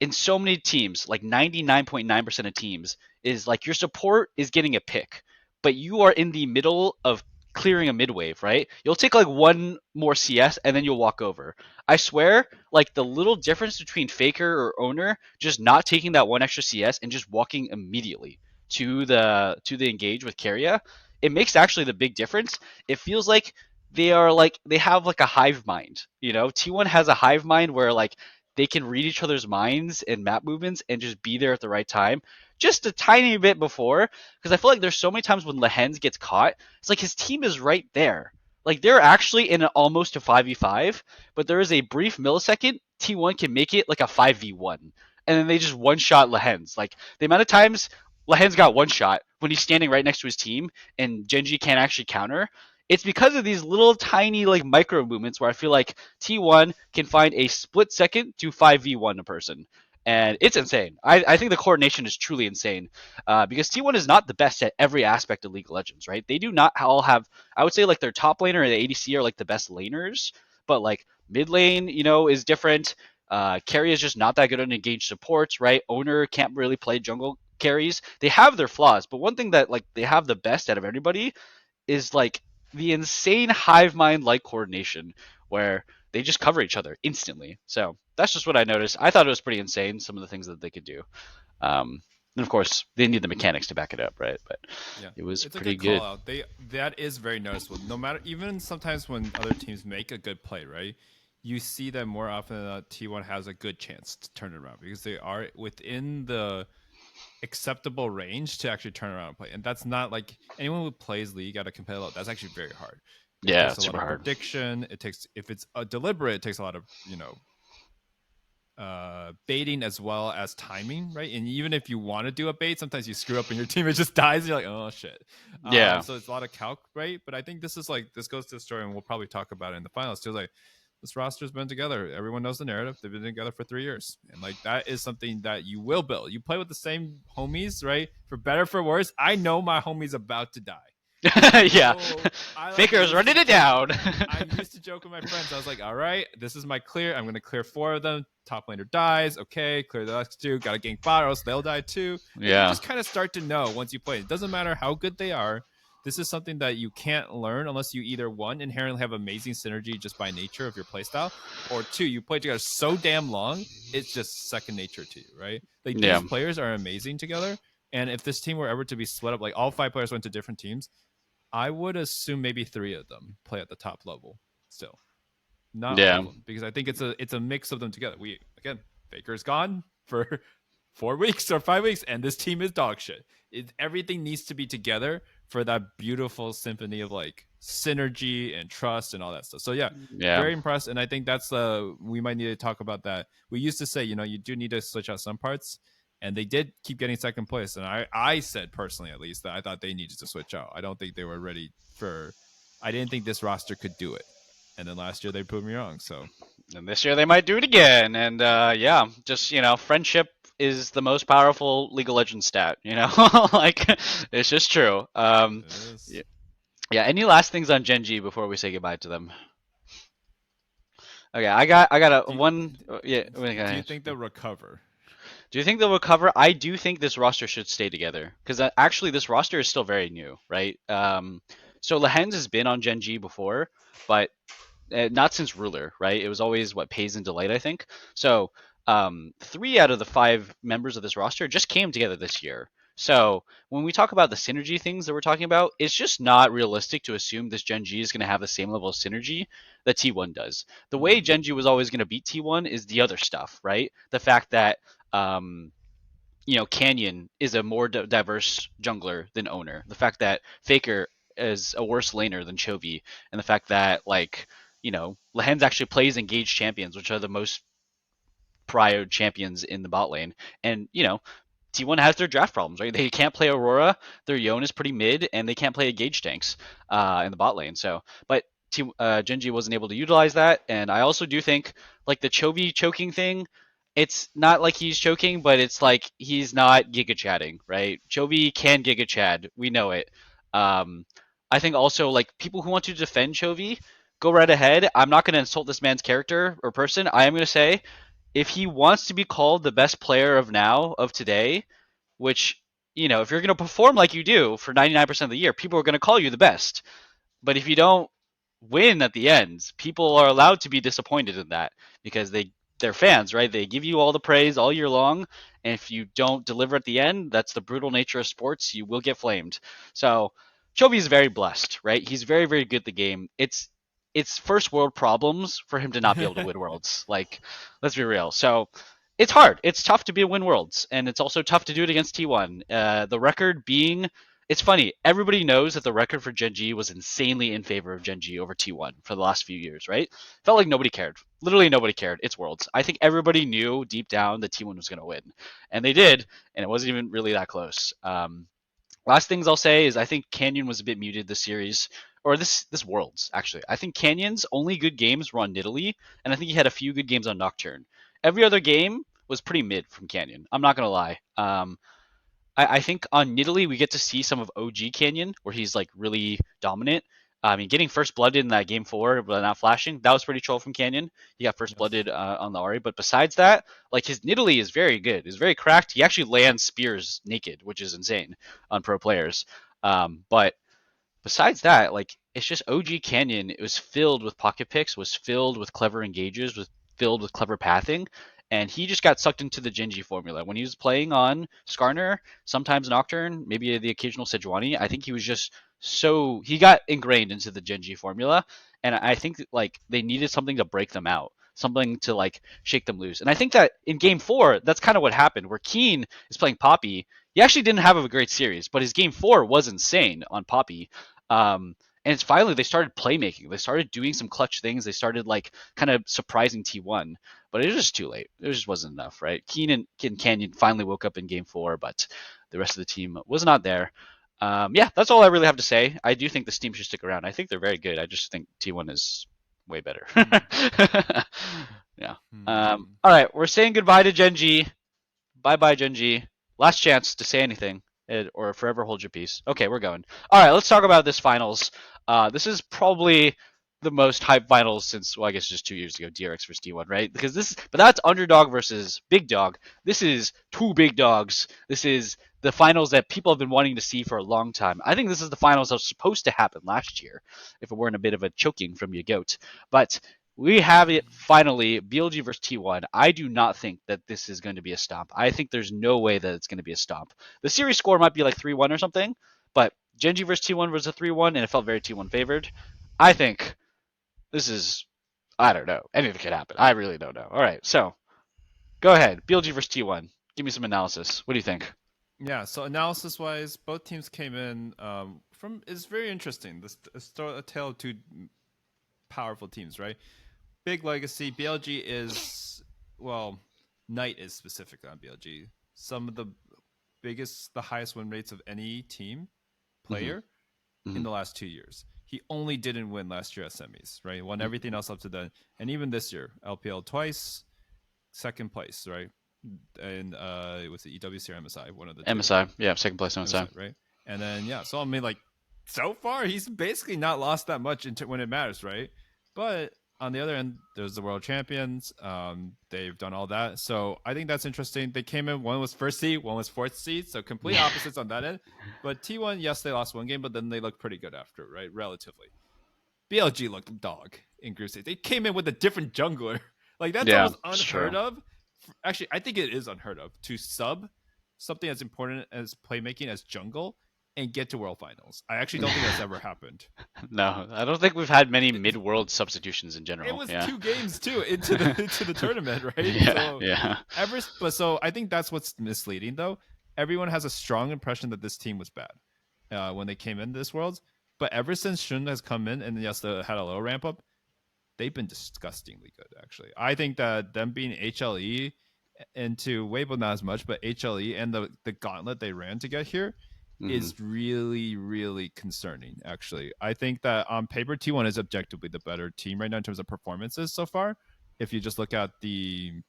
in so many teams, like 99.9% of teams, is like your support is getting a pick, but you are in the middle of clearing a mid wave, right? You'll take like one more CS and then you'll walk over. I swear, like the little difference between Faker or Owner just not taking that one extra CS and just walking immediately to the engage with Keria, it makes actually the big difference. It feels like they have like a hive mind, you know? T1 has a hive mind where like they can read each other's minds and map movements and just be there at the right time just a tiny bit before. Because I feel like there's so many times when Lehens gets caught, it's like his team is right there. Like they're actually in almost a 5v5, but there is a brief millisecond T1 can make it like a 5v1. And then they just one shot Lehens. Like the amount of times Lehens got one shot when he's standing right next to his team and Genji can't actually counter, it's because of these little tiny like micro movements where I feel like T1 can find a split second to 5v1 a person. And it's insane. I think the coordination is truly insane because T1 is not the best at every aspect of League of Legends, right? They do not all have, I would say, like their top laner and the ADC are like the best laners, but like mid lane, is different. Carry is just not that good at engaged supports, right? Owner can't really play jungle carries. They have their flaws, but one thing that like they have the best out of everybody is like the insane hive mind like coordination where they just cover each other instantly. So that's just what I noticed. I thought it was pretty insane, some of the things that they could do. And of course, they need the mechanics to back it up, right? But Yeah, it was it's a pretty good call good. out. That is very noticeable. No matter, even sometimes when other teams make a good play, right? You see that more often than not, T1 has a good chance to turn it around because they are within the acceptable range to actually turn around and play. And that's not like anyone who plays League at a competitive level. That's actually very hard. It Yeah, takes a it's lot super of hard. prediction. It takes, if it's a deliberate, it takes a lot of baiting as well as timing, right? And even if you want to do a bait, sometimes you screw up and your team it just dies. And you're like, oh shit. Yeah. So it's a lot of calc, right? But I think this is like, this goes to the story, and we'll probably talk about it in the finals too. Like, this roster's been together. Everyone knows the narrative. They've been together for 3 years, and like that is something that you will build. You play with the same homies, right? For better, for worse. I know my homie's about to die. Yeah. Faker is running it down. I used to joke with my friends. I was like, all right, this is my clear. I'm going to clear 4 of them. Top laner dies. Okay, clear the next 2. Got to gank bot, or else they'll die too. And you Yeah. just kind of start to know once you play. It doesn't matter how good they are. This is something that you can't learn unless you either, one, inherently have amazing synergy just by nature of your playstyle, or 2, you play together so damn long, it's just second nature to you, right? Like, Yeah. these players are amazing together. And if this team were ever to be split up, like all 5 players went to different teams, I would assume maybe 3 of them play at the top level still. Not all Yeah. of them, because I think it's a mix of them together. We, again, Faker's gone for 4 weeks or 5 weeks, and this team is dog shit. Everything needs to be together for that beautiful symphony of like synergy and trust and all that stuff. So yeah, very impressed, and I think that's we might need to talk about that. We used to say, you do need to switch out some parts, and they did keep getting second place. And I said personally, at least, that I thought they needed to switch out. I don't think they were ready for. I didn't think this roster could do it. And then last year they proved me wrong. So, and this year they might do it again. And yeah, just friendship is the most powerful League of Legends stat. Like it's just true. Yeah, yeah. Any last things on Genji before we say goodbye to them? Okay, I got a one. Yeah. Do you think they'll recover? Do you think they'll recover? I do think this roster should stay together because actually this roster is still very new, right? So Lehens has been on Gen G before, but not since Ruler, right? It was always what Pays and Delight, I think. So 3 out of the 5 members of this roster just came together this year. So when we talk about the synergy things that we're talking about, it's just not realistic to assume this Gen G is going to have the same level of synergy that T1 does. The way Gen G was always going to beat T1 is the other stuff, right? The fact that Canyon is a more diverse jungler than Owner. The fact that Faker is a worse laner than Chovy, and the fact that Lehens actually plays engaged champions, which are the most priored champions in the bot lane, and T1 has their draft problems, right? They can't play Aurora. Their Yone is pretty mid, and they can't play engaged tanks in the bot lane. So, but Genji wasn't able to utilize that, and I also do think like the Chovy choking thing. It's not like he's choking, but it's like he's not giga chatting, right? Chovy can giga chat, we know it. I think also like people who want to defend Chovy, go right ahead. I'm not going to insult this man's character or person. I am going to say if he wants to be called the best player of today, which, if you're going to perform like you do for 99% of the year, people are going to call you the best. But if you don't win at the end, people are allowed to be disappointed in that because they're fans, right? They give you all the praise all year long, and if you don't deliver at the end, that's the brutal nature of sports. You will get flamed. So Chovy is very blessed, right? He's very, very good at the game. It's first world problems for him to not be able to win worlds. Like, let's be real. So it's hard. It's tough to win worlds, and it's also tough to do it against T1. The record being it's funny. Everybody knows that the record for Gen G was insanely in favor of Gen G over T1 for the last few years, right? Felt like nobody cared. Literally nobody cared. It's Worlds. I think everybody knew deep down that T1 was going to win, and they did, and it wasn't even really that close. Last things I'll say is I think Canyon was a bit muted this series, or this Worlds actually. I think Canyon's only good games were on Nidalee, and I think he had a few good games on Nocturne. Every other game was pretty mid from Canyon. I'm not gonna lie. I think on Nidalee we get to see some of OG Canyon where he's like really dominant. I mean, getting first blooded in that game 4 but not flashing, that was pretty troll from Canyon. He got first blooded on the Ahri, but besides that, like his Nidalee is very good. Is very cracked. He actually lands spears naked, which is insane on pro players. But besides that, like it's just OG Canyon. It was filled with pocket picks, was filled with clever engages, was filled with clever pathing, and he just got sucked into the Genji formula. When he was playing on Skarner, sometimes Nocturne, maybe the occasional Sejuani, I think he was just he got ingrained into the Genji formula, and I think like they needed something to break them out. Something to like shake them loose. And I think that in game 4, that's kind of what happened, where Keen is playing Poppy. He actually didn't have a great series, but his game 4 was insane on Poppy. And it's finally they started playmaking. They started doing some clutch things. They started like kind of surprising T1, but it was just too late. It just wasn't enough, right? Keen and Canyon finally woke up in game 4, but the rest of the team was not there. Yeah, that's all I really have to say. I do think this team should stick around. I think they're very good. I just think T1 is way better. Yeah. All right, we're saying goodbye to Gen G. Bye bye, Gen G. Last chance to say anything or forever hold your peace. Okay, we're going. All right, let's talk about this finals. This is probably the most hype finals since, well, I guess just 2 years ago, DRX versus T1, right? But that's underdog versus big dog. This is two big dogs. This is the finals that people have been wanting to see for a long time. I think this is the finals that was supposed to happen last year, if it weren't a bit of a choking from your goat. But we have it finally, BLG versus T1. I do not think that this is going to be a stomp. I think there's no way that it's going to be a stomp. The series score might be like 3-1 or something, but Genji versus T1 was a 3-1, and it felt very T1 favored. I think this is, I don't know. Anything could happen. I really don't know. All right, so go ahead. BLG versus T1. Give me some analysis. What do you think? Yeah, so analysis-wise, both teams came in from is very interesting. This a tale of two powerful teams, right? Big legacy. BLG is, well, Knight is specifically on BLG. Some of the highest win rates of any team player in the last 2 years. He only didn't win last year at semis, right? Won everything else up to then. And even this year, LPL twice, second place, right? And it was the EWC or MSI, one of the two. MSI, yeah, second place MSI. Right? And then, yeah, so I mean, like, so far, he's basically not lost that much when it matters, right? But on the other end, there's the world champions. They've done all that, so I think that's interesting. They came in. One was first seed, one was fourth seed, so complete opposites on that end. But T1, yes, they lost one game, but then they looked pretty good after, right? Relatively. BLG looked dog in group stage. They came in with a different jungler. Like that's Yeah, almost it's unheard true. of. Actually, I think it is unheard of to sub something as important as playmaking as jungle and get to world finals. I actually don't think that's ever happened. No, I don't think we've had many mid-world substitutions in It general. was Yeah. 2 games too into the into the tournament, right? Yeah, So yeah. so I think that's what's misleading though. Everyone has a strong impression that this team was bad when they came into this world, but ever since Shun has come in and yes, they had a little ramp up, they've been disgustingly good. Actually, I think that them being HLE into Weibo not as much, but HLE and the gauntlet they ran to get here Hmm. is really, really concerning, actually. I think that on paper, T1 is objectively the better team right now in terms of performances so far. If you just look at the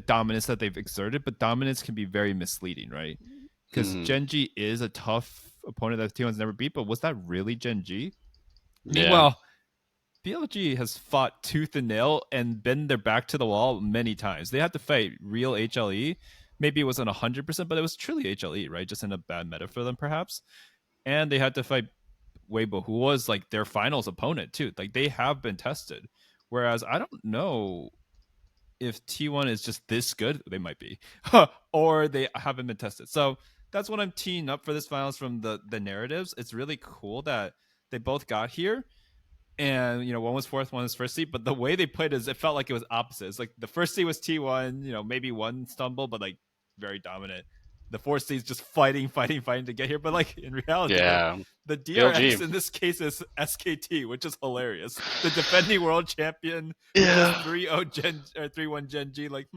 dominance that they've exerted, but dominance can be very misleading, right? Because Hmm. Genji is a tough opponent that T1's never beat, but was that really Genji? Yeah. Meanwhile, BLG has fought tooth and nail and been their back to the wall many times. They had to fight real HLE. Maybe it wasn't 100%, but it was truly HLE, right? Just in a bad meta for them, perhaps. And they had to fight Weibo, who was like their finals opponent, too. Like they have been tested. Whereas I don't know if T1 is just this good. They might be, or they haven't been tested. So that's what I'm teeing up for this finals from the narratives. It's really cool that they both got here and one was fourth, one was first seed, but the way they played is it felt like it was opposite. It's like the first seed was T1, maybe one stumble, but like very dominant. The fourth seed is just fighting, fighting, fighting to get here, but like in reality, like Yeah. the DRX BLG. in this case is SKT, which is hilarious. The defending world champion with Yeah. just 3-0 Gen or 3-1 Gen G, like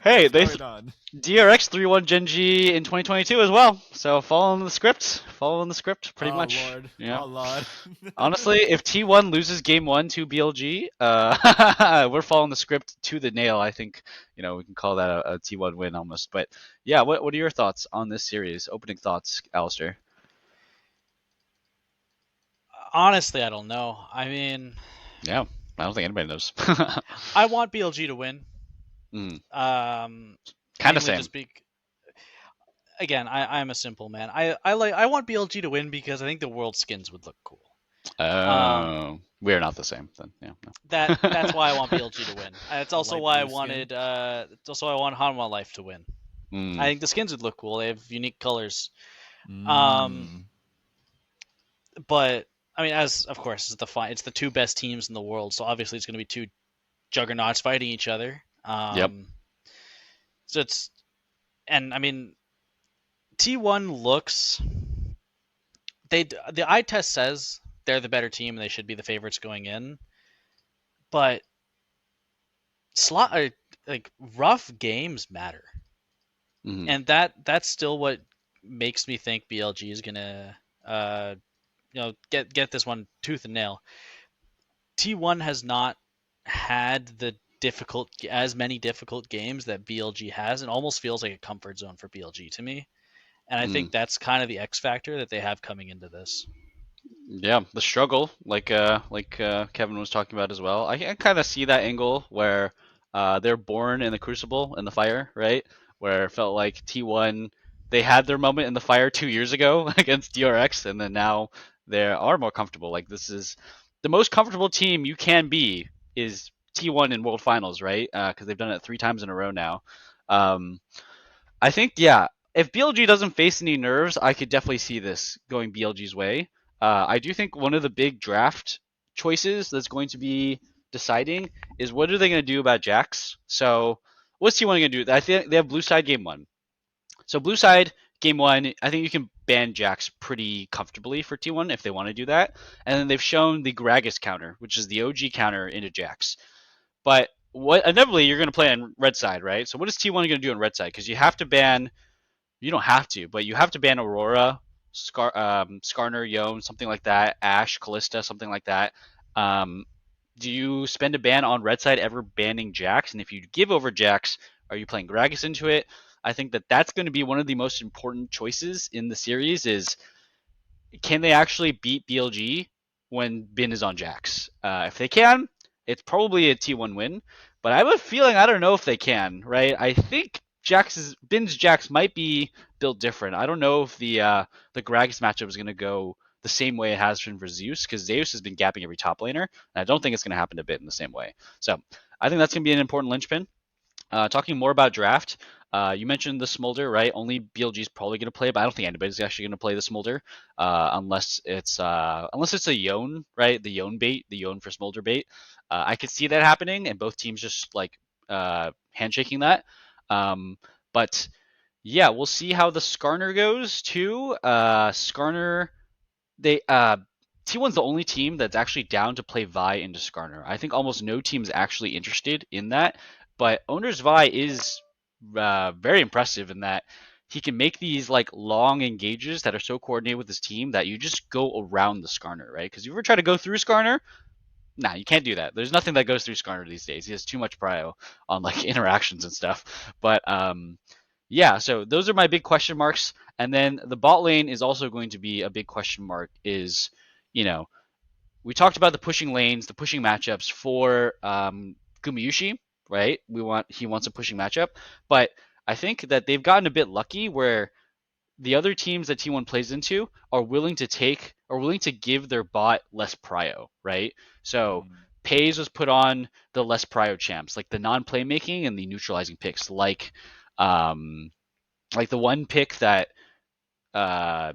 Hey, what's they going on? DRX 3-1 Genji in 2022 as well. So following the script, pretty Oh much. lord, Yeah. oh lord. Honestly, if T1 loses game 1 to BLG, we're following the script to the nail. I think we can call that a T1 win almost. But yeah, what are your thoughts on this series? Opening thoughts, Alistair. Honestly, I don't know. I mean, Yeah, I don't think anybody knows. I want BLG to win. Mm, kind of Mainly same. just again, I'm a simple man. I want BLG to win because I think the world skins would look cool. Oh, we're not the same then. Yeah. That's why I want BLG to win. It's The also light why I blue skin. wanted it's also why I want Hanwha Life to win. Mm, I think the skins would look cool. They have unique colors. Um, Mm. but I mean, as of course, it's the two best teams in the world, so obviously it's going to be two juggernauts fighting each other. yep. So and I mean, T1 looks the eye test says they're the better team and they should be the favorites going in, but like rough games matter, Mm, and that's still what makes me think BLG is gonna get this one tooth and nail. T1 has not had as many difficult games that BLG has. It almost feels like a comfort zone for BLG to me. And I mm. think that's kind of the X factor that they have coming into this. Yeah, the struggle, like Kevin was talking about as well. I kind of see that angle where they're born in the crucible in the fire, right? Where it felt like T1 they had their moment in the fire 2 years ago against DRX, and then now they are more comfortable. Like this is the most comfortable team you can be is T1 in World Finals, right? Because they've done it 3 times in a row now. Um, I think, yeah, if BLG doesn't face any nerves, I could definitely see this going BLG's way. I do think one of the big draft choices that's going to be deciding is what are they going to do about Jax? So, what's T1 going to do? I think they have blue side game 1. So, blue side game 1, I think you can ban Jax pretty comfortably for T1 if they want to do that. And then they've shown the Gragas counter, which is the OG counter into Jax. But what inevitably you're going to play on red side, right? So what is T1 going to do on red side? Because you have to ban, you don't have to, but you have to ban Aurora, Skarner, Yone, something like that, Ashe, Callista, something like that. Um, do you spend a ban on red side ever banning Jax? And if you give over Jax, are you playing Gragas into it? I think that that's going to be one of the most important choices in the series is can they actually beat BLG when Bin is on Jax? If they can, it's probably a T1 win. But I have a feeling I don't know if they can, right? I think Bin's Jax might be built different. I don't know if the Gragas matchup is going to go the same way it has been for Zeus, because Zeus has been gapping every top laner, and I don't think it's going to happen to Bit in the same way. So I think that's going to be an important linchpin. Talking more about draft, you mentioned the Smolder, right? Only BLG is probably going to play, but I don't think anybody's actually going to play the Smolder unless it's a Yone, right? The Yone bait, the Yone for Smolder bait. I could see that happening, and both teams just like handshaking that. But yeah, we'll see how the Skarner goes too. Skarner, they T1's the only team that's actually down to play Vi into Skarner. I think almost no team's actually interested in that, but Owner's Vi is very impressive in that he can make these like long engages that are so coordinated with his team that you just go around the Skarner, right? Because you ever try to go through Skarner, nah, you can't do that. There's nothing that goes through Skarner these days. He has too much prio on like interactions and stuff. But yeah, so those are my big question marks. And then the bot lane is also going to be a big question mark. Is, you know, we talked about the pushing lanes, the pushing matchups for Gumayushi, right? He wants a pushing matchup, but I think that they've gotten a bit lucky where the other teams that T1 plays into are willing to give their bot less prio, right? So Pays was put on the less prio champs, like the non-playmaking and the neutralizing picks, like the one pick that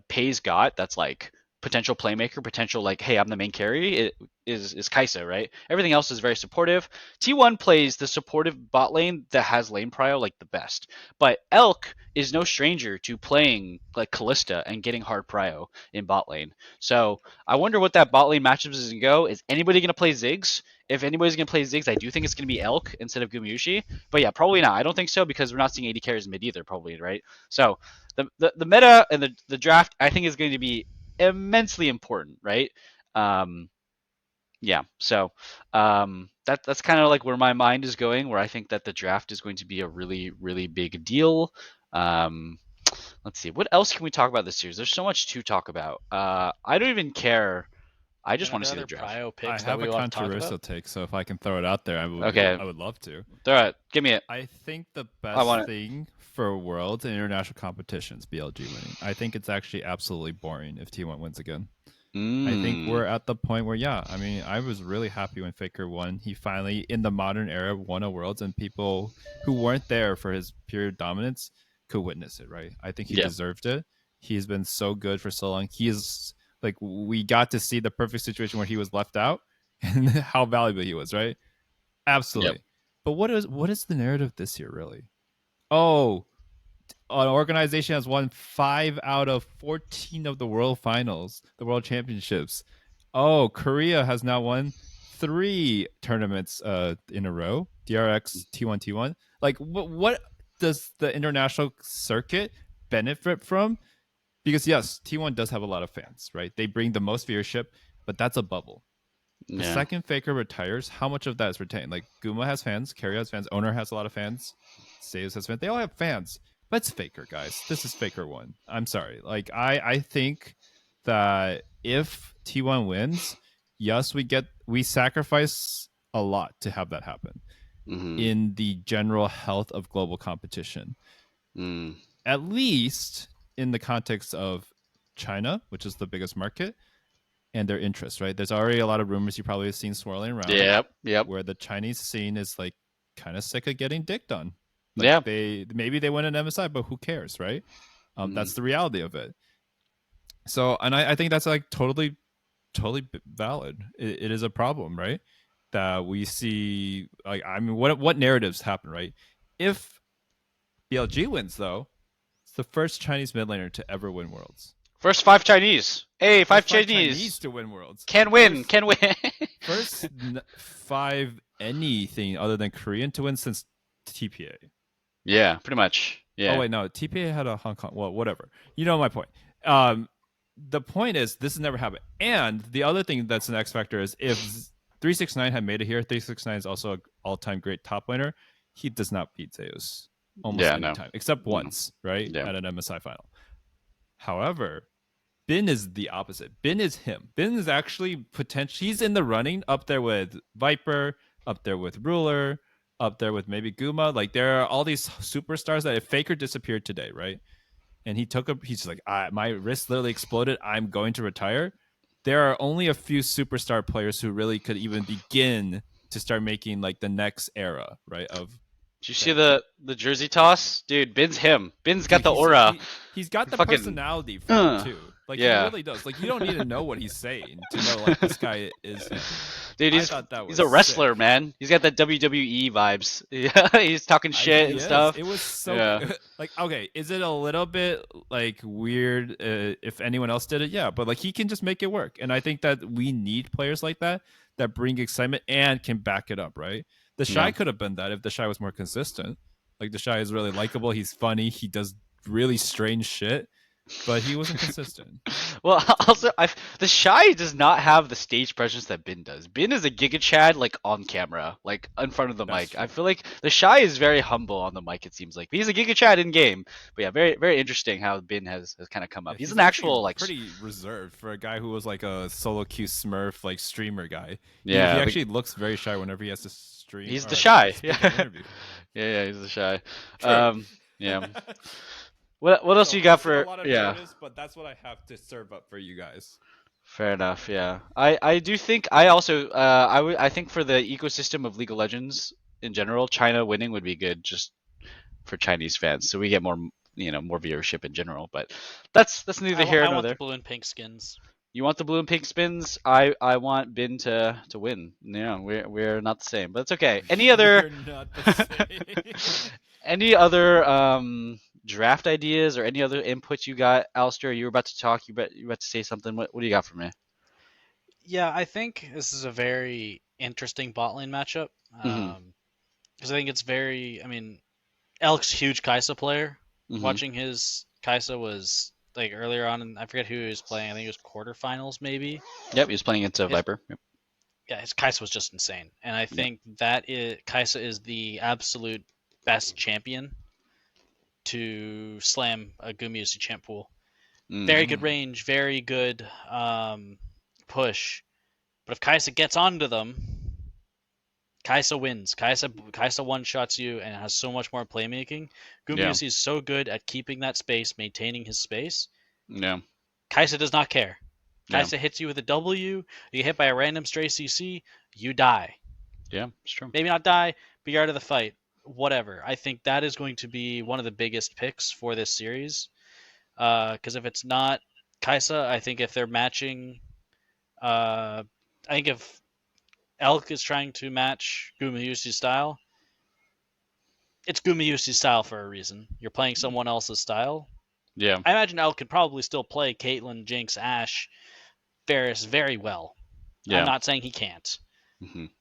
Pays got that's like potential playmaker, potential like, hey, I'm the main carry, it is Kaisa, right? Everything else is very supportive. T1 plays the supportive bot lane that has lane prio like the best. But Elk is no stranger to playing like Callista and getting hard prio in bot lane. So I wonder what that bot lane matchup is gonna go. Is anybody gonna play Ziggs? If anybody's gonna play Ziggs, I do think it's gonna be Elk instead of Gumayushi. But yeah, probably not. I don't think so because we're not seeing 80 carries mid either, probably, right? So the meta and the draft I think is going to be immensely important, right? Yeah, so that's kind of like where my mind is going, where I think that the draft is going to be a really really big deal. Um, let's see, what else can we talk about this series? There's so much to talk about. I don't even care. I just want to see the draft. Prio I picks that have we a want to talk controversial about? take, so if I can throw it out there, Okay, I would love to. all right, give me it. I think the I want best it. thing for Worlds and international competitions, BLG winning. I think it's actually absolutely boring if T1 wins again. I think we're at the point where, yeah, I mean, I was really happy when Faker won. He finally, in the modern era, won a Worlds, and people who weren't there for his period dominance could witness it, right? I think he Yeah. deserved it. He's been so good for so long. He is like, we got to see the perfect situation where he was left out and how valuable he was, right? Absolutely. Yep. But what is the narrative this year, really? Oh, an organization has won 5 out of 14 of the world finals, the world championships. Oh, Korea has now won 3 tournaments in a row. DRX T1 T1. Like what does the international circuit benefit from? Because yes, T1 does have a lot of fans, right? They bring the most viewership, but that's a bubble. The Yeah. second Faker retires, how much of that is retained? Like Guma has fans, Carry has fans, Owner has a lot of fans, Sayus has fans. They all have fans. But it's Faker, guys. This is Faker 1. I'm sorry. Like I think that if T1 wins, yes, we sacrifice a lot to have that happen in the general health of global competition. At least in the context of China, which is the biggest market, and their interests, right? There's already a lot of rumors you probably have seen swirling around. Yep. Where the Chinese scene is like kind of sick of getting dicked on. Like Yeah. maybe they win an MSI, but who cares, right? That's the reality of it. So, and I think that's like totally valid. It is a problem, right? That we see. Like, I mean, what narratives happen, right? If BLG wins, though, it's the first Chinese mid laner to ever win Worlds. First 5 Chinese. Hey, First 5 Chinese to win Worlds. Can win. Can win. First 5 anything other than Korean to win since TPA. Yeah, pretty much. Yeah. Oh wait, no, TPA had a Hong Kong. Well, whatever. You know my point. The point is this has never happened. And the other thing that's an X factor is if 369 had made it here, 369 is also an all-time great top laner. He does not beat Zeus almost any time, except once, right? Yeah. At an MSI final. However, Bin is the opposite. Bin is him. Bin is actually potential. He's in the running up there with Viper, up there with Ruler, up there with maybe Guma. Like there are all these superstars that if Faker disappeared today, right? And he's like, my wrist literally exploded. I'm going to retire. There are only a few superstar players who really could even begin to start making like the next era, right? Of Did you see the jersey toss, dude? Bin's him. Bin's got dude, the aura. he's got the Fucking personality for it too. Like he yeah. really does. Like you don't need to know what he's saying to know like this guy is him. Dude, he's a wrestler, sick. man. He's got that WWE vibes. Yeah, he's talking shit and stuff. It was so like okay. Is it a little bit like weird if anyone else did it? Yeah, but like he can just make it work, and I think that we need players like that bring excitement and can back it up. Right? The Shy could have been that if the Shy was more consistent. Like the Shy is really likable. He's funny. He does really strange shit, but he wasn't consistent. Well, also, the Shy does not have the stage presence that Bin does. Bin is a Giga Chad like on camera, like in front of the mic. True. I feel like the Shy is very humble on the mic. It seems like he's a Giga Chad in game, but yeah, very very interesting how Bin has kind of come up. He's an actual like pretty reserved for a guy who was like a solo queue Smurf like streamer guy. Yeah, he actually looks very shy whenever he has to stream. He's the Shy. Yeah. Yeah, he's the Shy. True. Yeah. What else you got for? A lot of notice, but that's what I have to serve up for you guys. Fair enough. Yeah, I do think I also I think for the ecosystem of League of Legends in general, China winning would be good just for Chinese fans, so we get more more viewership in general. But that's neither here nor there. I want the blue and pink skins. You want the blue and pink spins? I want Bin to win. Yeah, we're not the same, but it's okay. Any other? We're not the same. Any other draft ideas or any other inputs you got, Alistair? You were about to talk. You about to say something. What do you got for me? Yeah, I think this is a very interesting bot lane matchup. Because I think it's very. I mean, Elk's huge Kai'Sa player. Watching his Kai'Sa was like earlier on, and I forget who he was playing. I think it was quarterfinals, maybe. Yep, he was playing against Viper. Yep. Yeah, his Kai'Sa was just insane, and I think Kai'Sa is the absolute best champion to slam a Gumiusi champ pool. Very good range, very good push. But if Kai'Sa gets onto them, Kai'Sa wins. Kai'Sa one-shots you and has so much more playmaking. Gumiusi is so good at keeping that space, maintaining his space. Yeah. Kai'Sa does not care. Kai'Sa hits you with a W, you get hit by a random stray CC, you die. Yeah, it's true. Maybe not die, but you're out of the fight. Whatever. I think that is going to be one of the biggest picks for this series. Because if it's not Kai'Sa, I think if they're matching... I think if Elk is trying to match Gumayusi's style, it's Gumayusi's style for a reason. You're playing someone else's style. Yeah. I imagine Elk could probably still play Caitlyn, Jinx, Ashe, Varus very well. Yeah. I'm not saying he can't.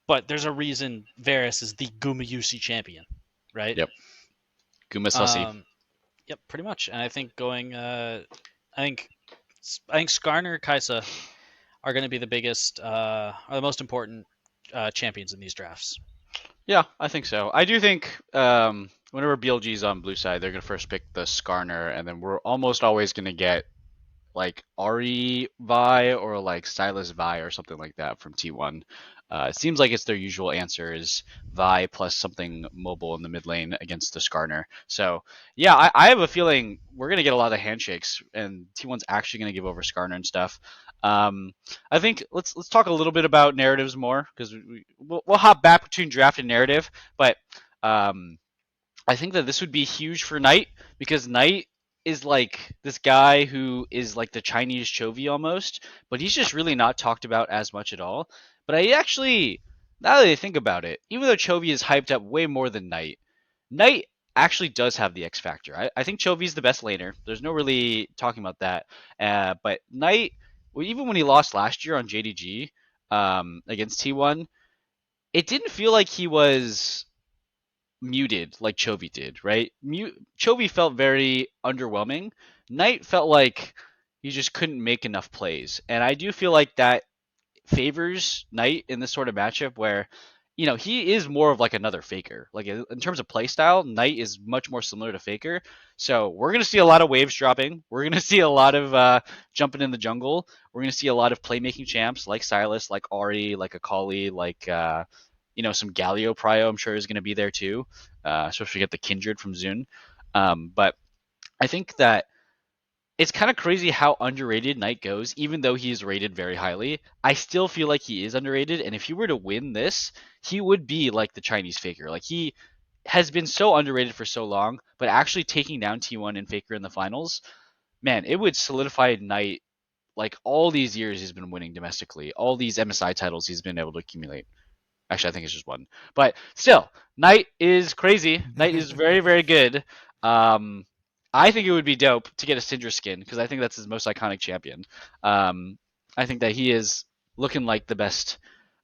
But there's a reason Varus is the Gumayusi champion, right? Yep. Guma Sussy. Yep, pretty much. And I think I think Skarner, Kai'Sa are going to be the biggest, are the most important champions in these drafts. Yeah, I think so. I do think whenever BLG's on blue side, they're going to first pick the Skarner, and then we're almost always going to get like Ari Vi or like Silas Vi or something like that from T1. It seems like it's their usual answer is Vi plus something mobile in the mid lane against the Skarner. So yeah, I have a feeling we're going to get a lot of handshakes, and T1's actually going to give over Skarner and stuff. I think let's talk a little bit about narratives more, because we'll hop back between draft and narrative, but I think that this would be huge for Knight, because Knight is like this guy who is like the Chinese Chovy almost, but he's just really not talked about as much at all. But I actually, now that I think about it, even though Chovy is hyped up way more than Knight, Knight actually does have the X factor. I think Chovy's the best laner. There's no really talking about that. But Knight, even when he lost last year on JDG against T1, it didn't feel like he was muted like Chovy did, right? Chovy felt very underwhelming. Knight felt like he just couldn't make enough plays. And I do feel like that favors Knight in this sort of matchup where he is more of like another Faker. Like in terms of play style, Knight is much more similar to Faker. So we're gonna see a lot of waves dropping. We're gonna see a lot of jumping in the jungle. We're gonna see a lot of playmaking champs like Sylas, like Ahri, like Akali, like some Galio Prio. I'm sure is gonna be there too. Especially get the Kindred from Zune. But I think that it's kind of crazy how underrated Knight goes, even though he's rated very highly. I still feel like he is underrated, and if he were to win this, he would be like the Chinese Faker. Like he has been so underrated for so long, but actually taking down T1 and Faker in the finals, man, it would solidify Knight like all these years he's been winning domestically, all these MSI titles he's been able to accumulate. Actually, I think it's just one. But still, Knight is crazy. Knight is very, very good. Um, I think it would be dope to get a Syndra skin because I think that's his most iconic champion. I think that he is looking like the best,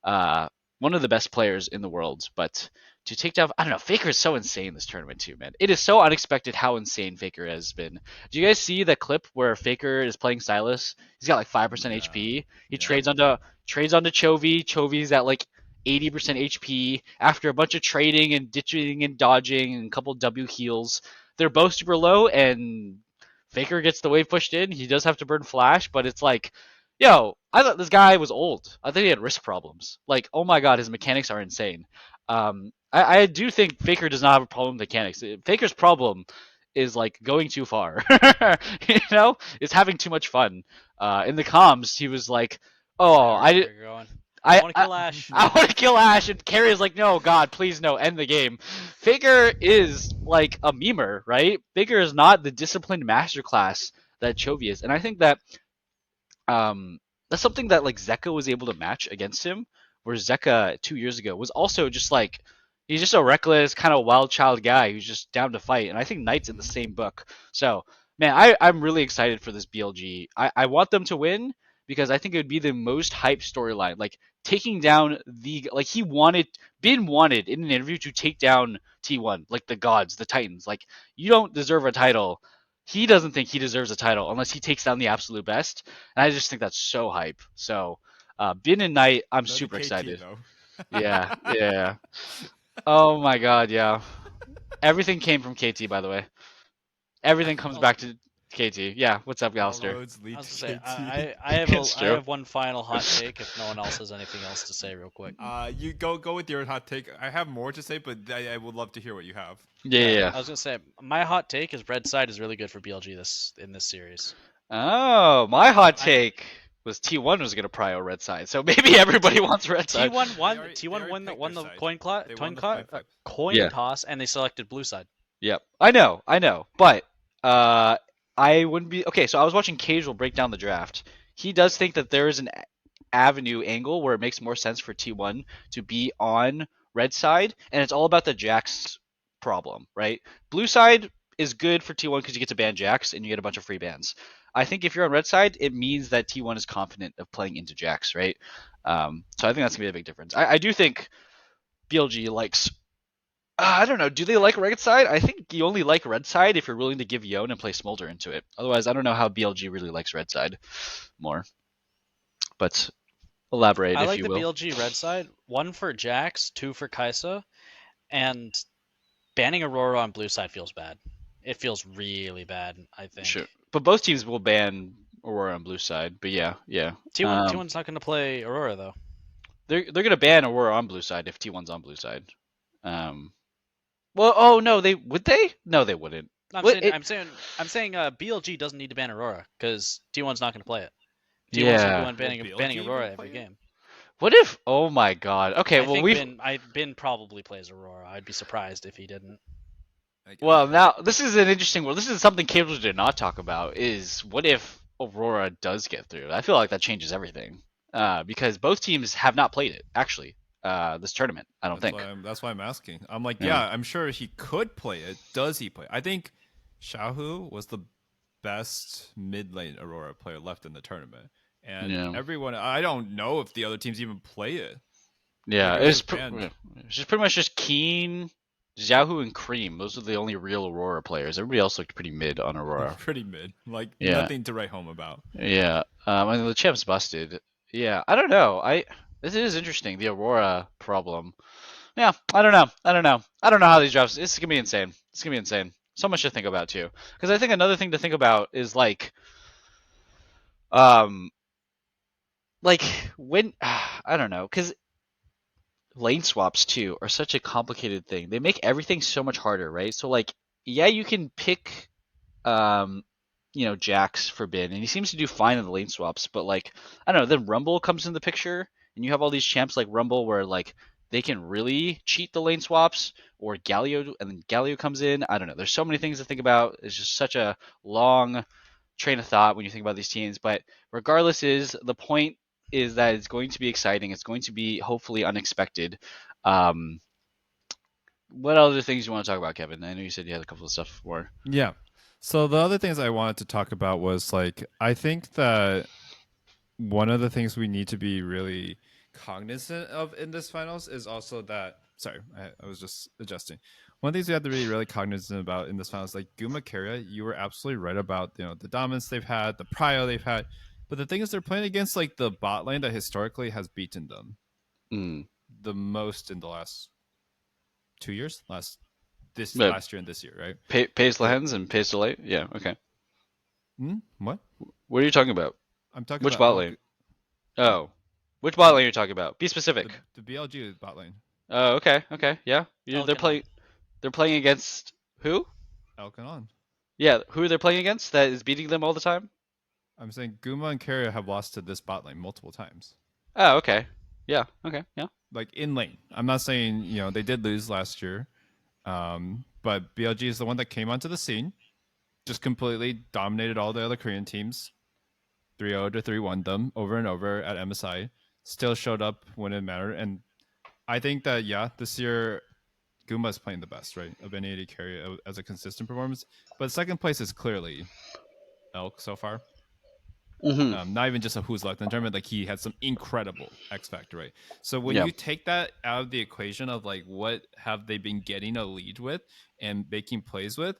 one of the best players in the world. But to take down, I don't know, Faker is so insane this tournament too, man. It is so unexpected how insane Faker has been. Do you guys see the clip where Faker is playing Sylas? He's got like 5% HP. He trades onto Chovy. Chovy's at like 80% HP after a bunch of trading and ditching and dodging and a couple W heals. They're both super low, and Faker gets the wave pushed in. He does have to burn flash, but it's like, yo, I thought this guy was old. I thought he had wrist problems. Like, oh my god, his mechanics are insane. I do think Faker does not have a problem with mechanics. Faker's problem is like going too far. Is having too much fun. In the comms, he was like, "Oh, I want to kill Ashe. I want to kill Ashe, and Carrie is like, no, God, please no, end the game. Faker is like a memer, right? Faker is not the disciplined masterclass that Chovy is, and I think that that's something that like Zeka was able to match against him, where Zeka 2 years ago was also just like he's just a reckless kind of wild child guy who's just down to fight, and I think Knight's in the same book. So man, I'm really excited for this BLG. I want them to win because I think it would be the most hyped storyline. Like taking down he wanted in an interview to take down T1, like the gods, the Titans. Like you don't deserve a title. He doesn't think he deserves a title unless he takes down the absolute best. And I just think that's so hype. So Bin and Knight, I'm super excited. Yeah, yeah. Oh my god, yeah. Everything came from KT, by the way. Everything comes back to KT. Yeah, what's up, Alistair? I was gonna say, I have one final hot take if no one else has anything else to say real quick. You go with your hot take. I have more to say, but I would love to hear what you have. Yeah. I was gonna say my hot take is red side is really good for BLG in this series. Oh, my hot take was T1 was gonna prio red side, so maybe everybody wants red side. T1 won the coin toss, and they selected blue side. Yep, I know, but I wouldn't be okay. So I was watching Casual break down the draft. He does think that there is an avenue angle where it makes more sense for T1 to be on red side, and it's all about the Jax problem, right? Blue side is good for T1 because you get to ban Jax and you get a bunch of free bans. I think if you're on red side, it means that T1 is confident of playing into Jax, right? So I think that's gonna be a big difference. I do think BLG likes. I don't know. Do they like red side? I think you only like red side if you're willing to give Yone and play Smolder into it. Otherwise, I don't know how BLG really likes red side more. But elaborate, I if like you the will. BLG red side. 1 for Jax, 2 for Kai'Sa, and banning Aurora on blue side feels bad. It feels really bad, I think. Sure, but both teams will ban Aurora on blue side. But yeah. T1's not going to play Aurora though. They're gonna ban Aurora on blue side if T1's on blue side. Well, oh no, would they? No, they wouldn't. I'm saying BLG doesn't need to ban Aurora because T1's not going to play it. T1's going to be banning Aurora every game. What if? Oh my god. Okay, Bin probably plays Aurora. I'd be surprised if he didn't. Well, now this is an interesting one. This is something Cable did not talk about. Is what if Aurora does get through? I feel like that changes everything. Because both teams have not played it actually. This tournament, I don't think. That's why I'm asking. I'm like, yeah, I'm sure he could play it. Does he play? I think Xiaohu was the best mid lane Aurora player left in the tournament, and everyone. I don't know if the other teams even play it. Yeah, it's just pretty much just Keen, Xiaohu, and Cream. Those are the only real Aurora players. Everybody else looked pretty mid on Aurora. Pretty mid, nothing to write home about. Yeah, I mean the champ's busted. Yeah, I don't know. This is interesting. The Aurora problem. Yeah, I don't know. I don't know how these drafts. It's gonna be insane. It's gonna be insane. So much to think about too. Because I think another thing to think about is um, like when I don't know. Because lane swaps too are such a complicated thing. They make everything so much harder, right? So yeah, you can pick um, Jax for Bin, and he seems to do fine in the lane swaps. But I don't know. Then Rumble comes in the picture, and you have all these champs like Rumble where they can really cheat the lane swaps, or Galio, and then Galio comes in. I don't know. There's so many things to think about. It's just such a long train of thought when you think about these teams. But regardless, is the point is that it's going to be exciting. It's going to be hopefully unexpected. Um, what other things you want to talk about, Kevin? I know you said you had a couple of stuff more. Yeah. So the other things I wanted to talk about was I think that one of the things we need to be really cognizant of in this finals is also that. Sorry, I was just adjusting. One of the things we have to be really cognizant about in this finals, like Guma Keria, you were absolutely right about the dominance they've had, the prio they've had, but the thing is they're playing against the bot lane that historically has beaten them the most in the last 2 years, last year and this year, right? Pays Lens and Pays Delay? Yeah, okay. What? What are you talking about? I'm talking Which about bot lane? Oh. Which bot lane are you talking about? Be specific. The BLG bot lane. Oh, okay, yeah. They're playing against who? Elkanon. Yeah, who are they playing against that is beating them all the time? I'm saying Guma and Keria have lost to this bot lane multiple times. Oh, okay. Yeah, okay, yeah. In lane. I'm not saying, they did lose last year. But BLG is the one that came onto the scene, just completely dominated all the other Korean teams, 3-0 to 3-1 them over and over at MSI, still showed up when it mattered. And I think that, this year, Guma's playing the best, right, of any AD carry as a consistent performance. But second place is clearly Elk so far. Not even just a who's left in tournament, he had some incredible X factor, right? So when you take that out of the equation of what have they been getting a lead with and making plays with,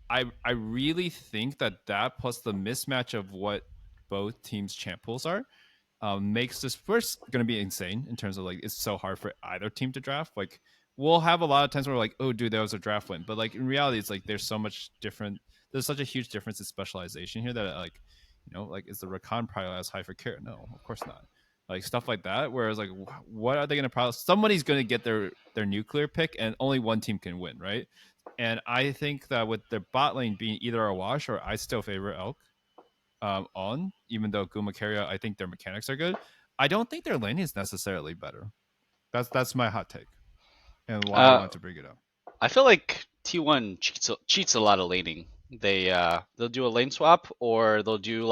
I really think that plus the mismatch of what both teams' champ pools are makes this first going to be insane in terms of it's so hard for either team to draft. We'll have a lot of times where we're oh dude, that was a draft win, but in reality it's there's so much different. There's such a huge difference in specialization here that is the Rakan prio as high for care? No, of course not. Stuff like that. Whereas what are they going to pile? Somebody's going to get their nuclear pick, and only one team can win, right? And I think that with their bot lane being either a wash, or I still favor Elk even though Guma Keria, I think their mechanics are good. I don't think their lane is necessarily better. That's my hot take, and why I want to bring it up. I feel like T1 cheats a lot of laning. They'll do a lane swap, or they'll do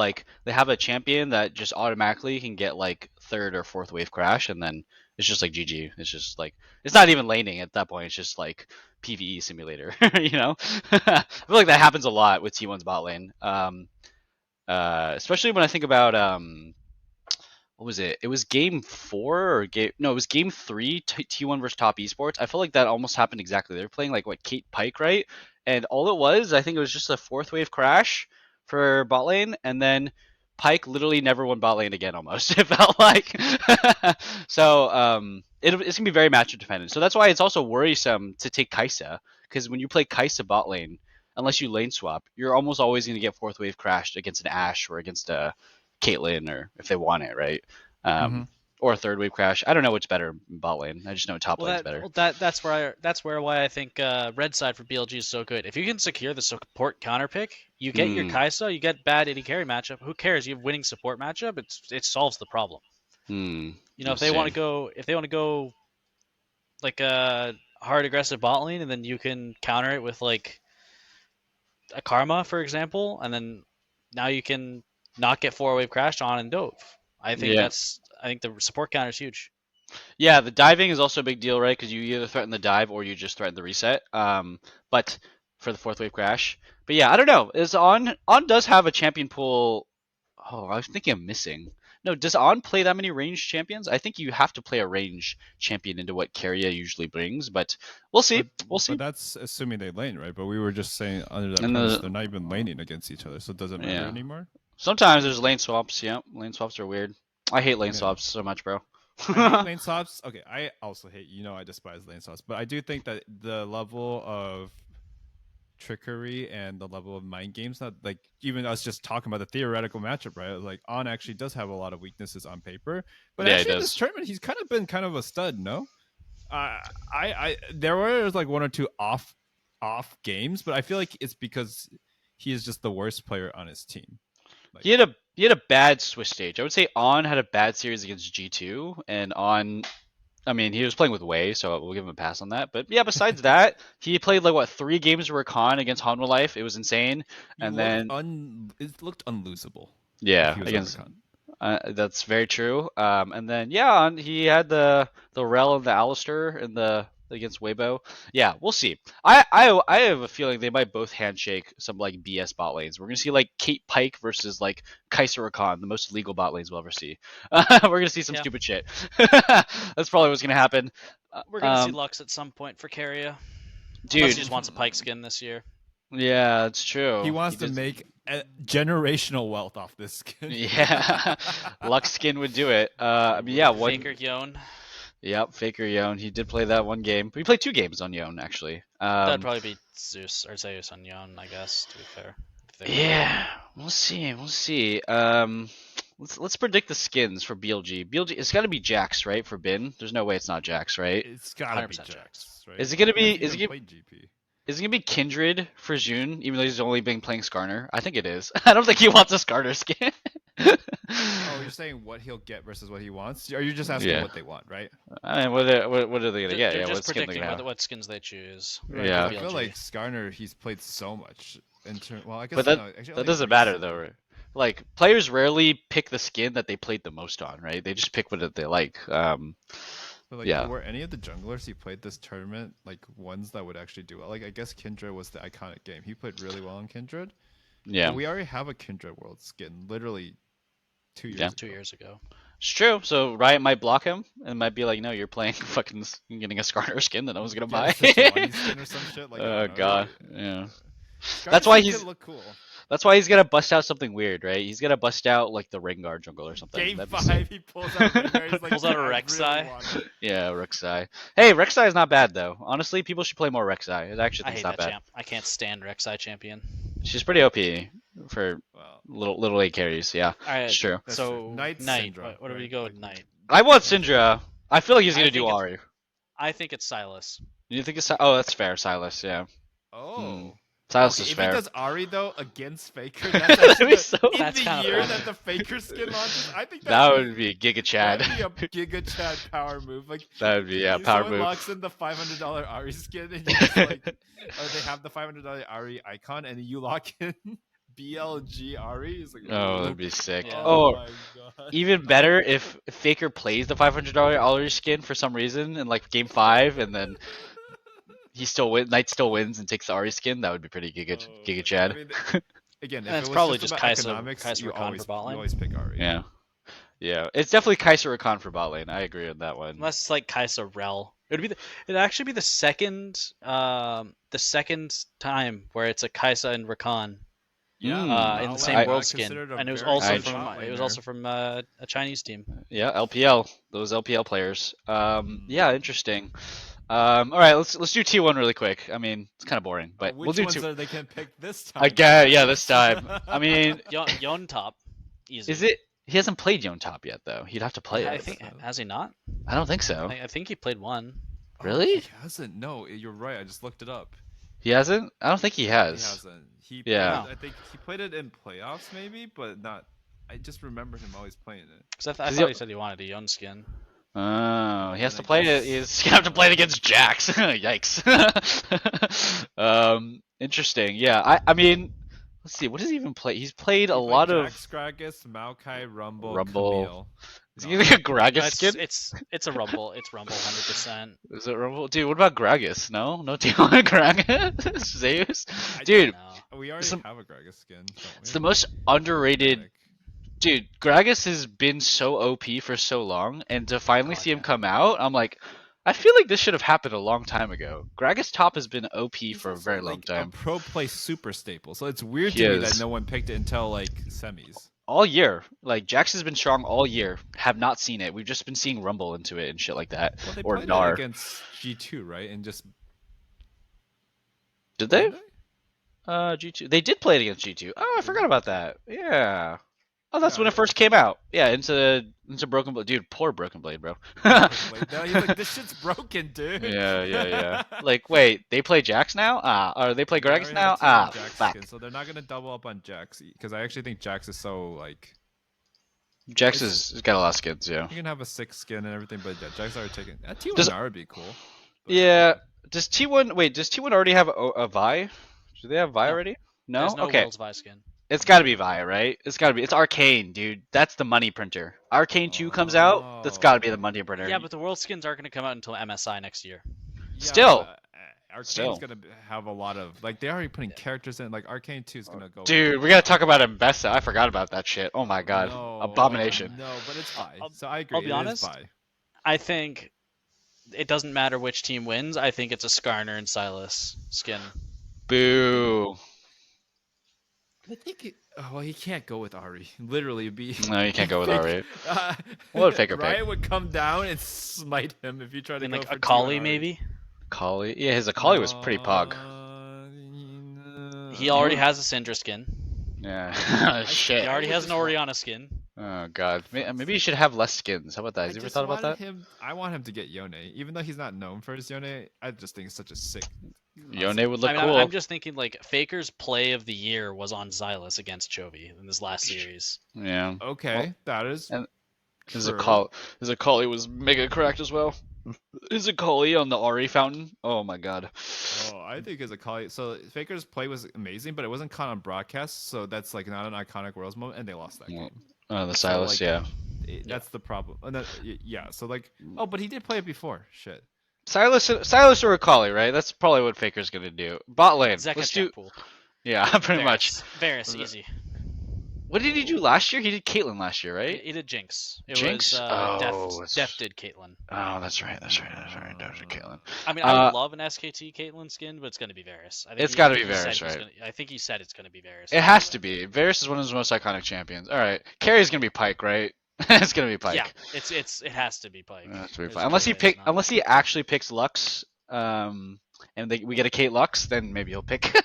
they have a champion that just automatically can get third or fourth wave crash, and then it's just GG. It's just it's not even laning at that point. It's just PvE simulator. I feel like that happens a lot with T1's bot lane. Especially when I think about what was it? It was game 4 or game no, it was game 3 T1 versus Top Esports. I feel like that almost happened exactly. They were playing Kate Pike, right? And all it was, I think it was just a fourth wave crash for bot lane, and then Pike literally never won bot lane again almost. It felt like so it's gonna be very matchup dependent. So that's why it's also worrisome to take Kai'Sa, because when you play Kai'Sa bot lane, unless you lane swap, you're almost always gonna get fourth wave crashed against an Ashe or against a Caitlyn, or if they want it, right? Or a third wave crash. I don't know which better in bot lane. I just know top lane's better. That's why I think red side for BLG is so good. If you can secure the support counter pick, you get your Kai'Sa, you get bad AD carry matchup. Who cares? You have winning support matchup. It solves the problem. If they want to go a hard aggressive bot lane, and then you can counter it with a Karma, for example, and then now you can not get 4-wave crashed on and dove. I think the support counter is huge. Yeah, the diving is also a big deal, right? Because you either threaten the dive or you just threaten the reset. But for the fourth wave crash. But yeah, I don't know. Is On does have a champion pool. Oh, I was thinking of missing. No, does On play that many ranged champions? I think you have to play a range champion into what Keria usually brings, but we'll see. We'll see. But that's assuming they lane, right? But we were just saying under that premise, they're not even laning against each other, so it doesn't matter anymore. Sometimes there's lane swaps. Yeah, lane swaps are weird. I hate lane swaps so much, bro. I hate lane swaps. Okay, I also hate. I despise lane swaps, but I do think that the level of trickery and the level of mind games that, like, even us just talking about the theoretical matchup, right? Like, On actually does have a lot of weaknesses on paper, but Yeah, he actually in this does. tournament, he's kind of been kind of a stud. No, there was like one or two off games, but I feel like it's because he is just the worst player on his team. Like, He had a bad Swiss stage. I would say On had a bad series against G2, and On, I mean, he was playing with Wei, so we'll give him a pass on that. But yeah, besides that, he played like what 3 games of Recon against Hanwha Life. It was insane. And then it looked unlosable. yeah, If he was against on Recon. that's very true. And then yeah, he had the Rel and the Alistair in the against Weibo. Yeah, we'll see. I have a feeling they might both handshake some like BS bot lanes. We're gonna see like Kate Pike versus like Kaiser Rakan, the most illegal bot lanes we'll ever see. We're gonna see some stupid shit. That's probably what's gonna happen. We're gonna see Lux at some point for Keria. Dude, Unless he just wants a Pike skin this year. Yeah, it's true. He wants to make generational wealth off this skin. Yeah, Lux skin would do it. I mean, yeah, Faker Yone. Yep, Faker Yone. He did play that one game. He played 2 games on Yone actually. That'd probably be Zeus or Zeus on Yone, I guess. To be fair. Yeah, we'll see. We'll see. Let's predict the skins for BLG. BLG, it's got to be Jax, right? For Bin, there's no way it's not Jax, right? It's gotta be Jax. Jax, right? Is it gonna be? Is it gonna be Kindred for June, even though he's only been playing Skarner? I think it is. I don't think he wants a Skarner skin. Oh, you're saying what he'll get versus what he wants? Are you just asking what they want, right? I mean, what are they gonna get? They're Yeah, just what skin predicting they have? what skins they choose. Right, Yeah. I feel like Skarner, he's played so much. Well, I guess But that doesn't matter though, right? Like players rarely pick the skin that they played the most on, right? They just pick what they like. But yeah. Were any of the junglers he played this tournament like ones that would actually do well? Like, I guess Kindred was the iconic game. He played really well on Kindred. Yeah. But we already have a Kindred World skin, literally 2 years ago. 2 years ago. It's true. So Riot might block him and might be like, "No, you're playing fucking getting a Skarner skin that no one's gonna buy." Skin or some shit. Like, oh god, yeah. Skarner That's why he's. Look cool. That's why he's gonna bust out something weird, right? He's gonna bust out like the Rengar jungle or something. Game 5, he pulls out Rengar. He's like, pulls out a Rek'Sai. Yeah, Rek'Sai. Hey, Rek'Sai is not bad though. Honestly, people should play more Rek'Sai. It actually I it's hate not that bad. champ. I can't stand Rek'Sai champion. She's pretty OP for little late carries. Yeah, All right, it's true. So Knight. What do we go with Knight? I want Syndra. I feel like he's gonna do Ahri. I think it's Silas. You think it's? Oh, that's fair. Silas. Yeah. Oh. Silas is if fair. he does Ahri though against Faker, that's actually That's the year that the Faker skin launches. I think that would be Giga Chad. That would be a Giga Chad power move. Like that would be power move. Locks in the $500 Ahri skin, and you just like, or they have the $500 Ahri icon, and you lock in BLG Ahri. It's like, oh, that'd be sick. Yeah. Oh, my God. Even better if Faker plays the $500 Ahri skin for some reason in like game 5, and then Knight still wins and takes the Ahri skin. That would be pretty Giga Chad. I mean, again, if it's it was probably just just about Kaiser economics, you Rakan for bot lane. always pick Ahri. Yeah, it's definitely Kaiser Rakan for bot lane. I agree with that one. Unless it's like Kaiser Rel. It'd actually be the second time where it's a Kai'Sa and Rakan. Yeah, in the same world skin, and it was also from a Chinese team. Yeah, LPL, those LPL players. Yeah, interesting. All right, let's do T1 really quick. I mean, it's kind of boring, but which we'll do ones T1. They can pick this time. Again, yeah, this time. I mean, Yon top, easy. is it? He hasn't played Yon top yet, though. He'd have to play it. I think has he not? I don't think so. I think he played one. Really? He hasn't. No, you're right. I just looked it up. He hasn't? I don't think he has. He hasn't. Yeah. I think he played it in playoffs, maybe, but not. I just remember him always playing it. Because I thought he said he wanted a Yon skin. Oh, he has to play it. He's gonna have to play it against Jax. Yikes. Interesting. Yeah. I mean, let's see. What does he even play? He's played a lot of Jax, Gragas, Maokai, Rumble. Camille. Is he No. like a Gragas skin? It's a Rumble. It's Rumble 100%. Is it Rumble? Dude, what about Gragas? No, do you want Gragas? Zeus? Dude, we already have a Gragas skin. It's the most underrated. Dude, Gragas has been so OP for so long, and to finally see him come out, I'm like, I feel like this should have happened a long time ago. Gragas top has been OP for a very long time. A pro play super staple, so it's weird to me that no one picked it until like semis. all year. Like Jax has been strong all year. Have not seen it. We've just been seeing Rumble into it and shit like that. Well, they Or played it Gnar. against G2, right? And just Did they? did they? G2. They did play it against G2. Oh, I forgot about that. Yeah. Oh, that's Yeah, when it first came out. Yeah, into Broken Blade. Dude, poor Broken Blade, bro. Now he's like, this shit's broken, dude. Yeah. Like, wait, they play Jax now? Or they play They Gragas already have a now? T1 Jax Fuck. skin, so they're not gonna double up on Jax because I actually think Jax is so like. Jax has got a lot of skins, yeah. You can have a 6 skin and everything, but yeah, Jax already taken. T1 Does- Gnar would be cool. But, Yeah. Does T1 already have a Vi? Do they have Vi No. already? No? There's no Okay. World's Vi skin. It's gotta be Vi, right? It's gotta be. It's Arcane, dude. That's the money printer. Arcane 2 comes out, that's gotta be the money printer. Yeah, but the World skins aren't going to come out until MSI next year. Yeah, Still. but, Arcane's Still. gonna have a lot of like they're already putting characters in. Like Arcane 2 is gonna go. Dude, we gotta talk about Mbessa. I forgot about that shit. Oh my god. No, Abomination. No, but it's Vi. I'll- So I agree. I'll be it is honest. Vi. I think it doesn't matter which team wins. I think it's a Skarner and Silas skin. Boo. I think it, well, he can't go with Ari. Literally, it'd be. No, you can't go with Ari. Uh, What would Faker pick? Riot would come down and smite him if you try to And go like for Akali T1 maybe. Akali? Yeah, his Akali was pretty pog. He already has a Syndra skin. Yeah. Shit. He already would has an just want- Orianna skin. Oh god. Maybe he should have less skins. How about that? Has he ever thought about that? I want him to get Yone, even though he's not known for his Yone. I just think it's such a sick. Yone would look I mean, cool. I'm just thinking like Faker's play of the year was on Xylas against Chovy in this last series. Yeah. Okay, that is. and His true. Akali was mega cracked as well. His Akali on the Ari fountain. Oh my god. Oh, I think his Akali. So Faker's play was amazing, but it wasn't caught on broadcast, so that's like not an iconic Worlds moment, and they lost that game. The Silas, like, yeah. That's the problem. And yeah, so like, oh, but he did play it before. Shit. Silas or Akali, right? That's probably what Faker's gonna do. Bot lane. Zeka Let's do. Pool. Yeah, pretty much. Varus, easy. What did he do last year? He did Caitlyn last year, right? He did Jinx. It Jinx? was Oh, Def did Caitlyn. Oh, that's right. Def did Caitlyn. I mean, I would love an SKT Caitlyn skin, but it's going to be Varus. I think It's gotta be he said Varus, he's right? I think he said it's going to be Varus. It has to be. Varus is one of his most iconic champions. All right, Carry's gonna be Pyke, right? It's gonna be Pyke. Yeah, it has to be Pyke. It has to be There's Pyke. no Unless way it's not. unless he actually picks Lux, and we get a Kate Lux, then maybe he'll pick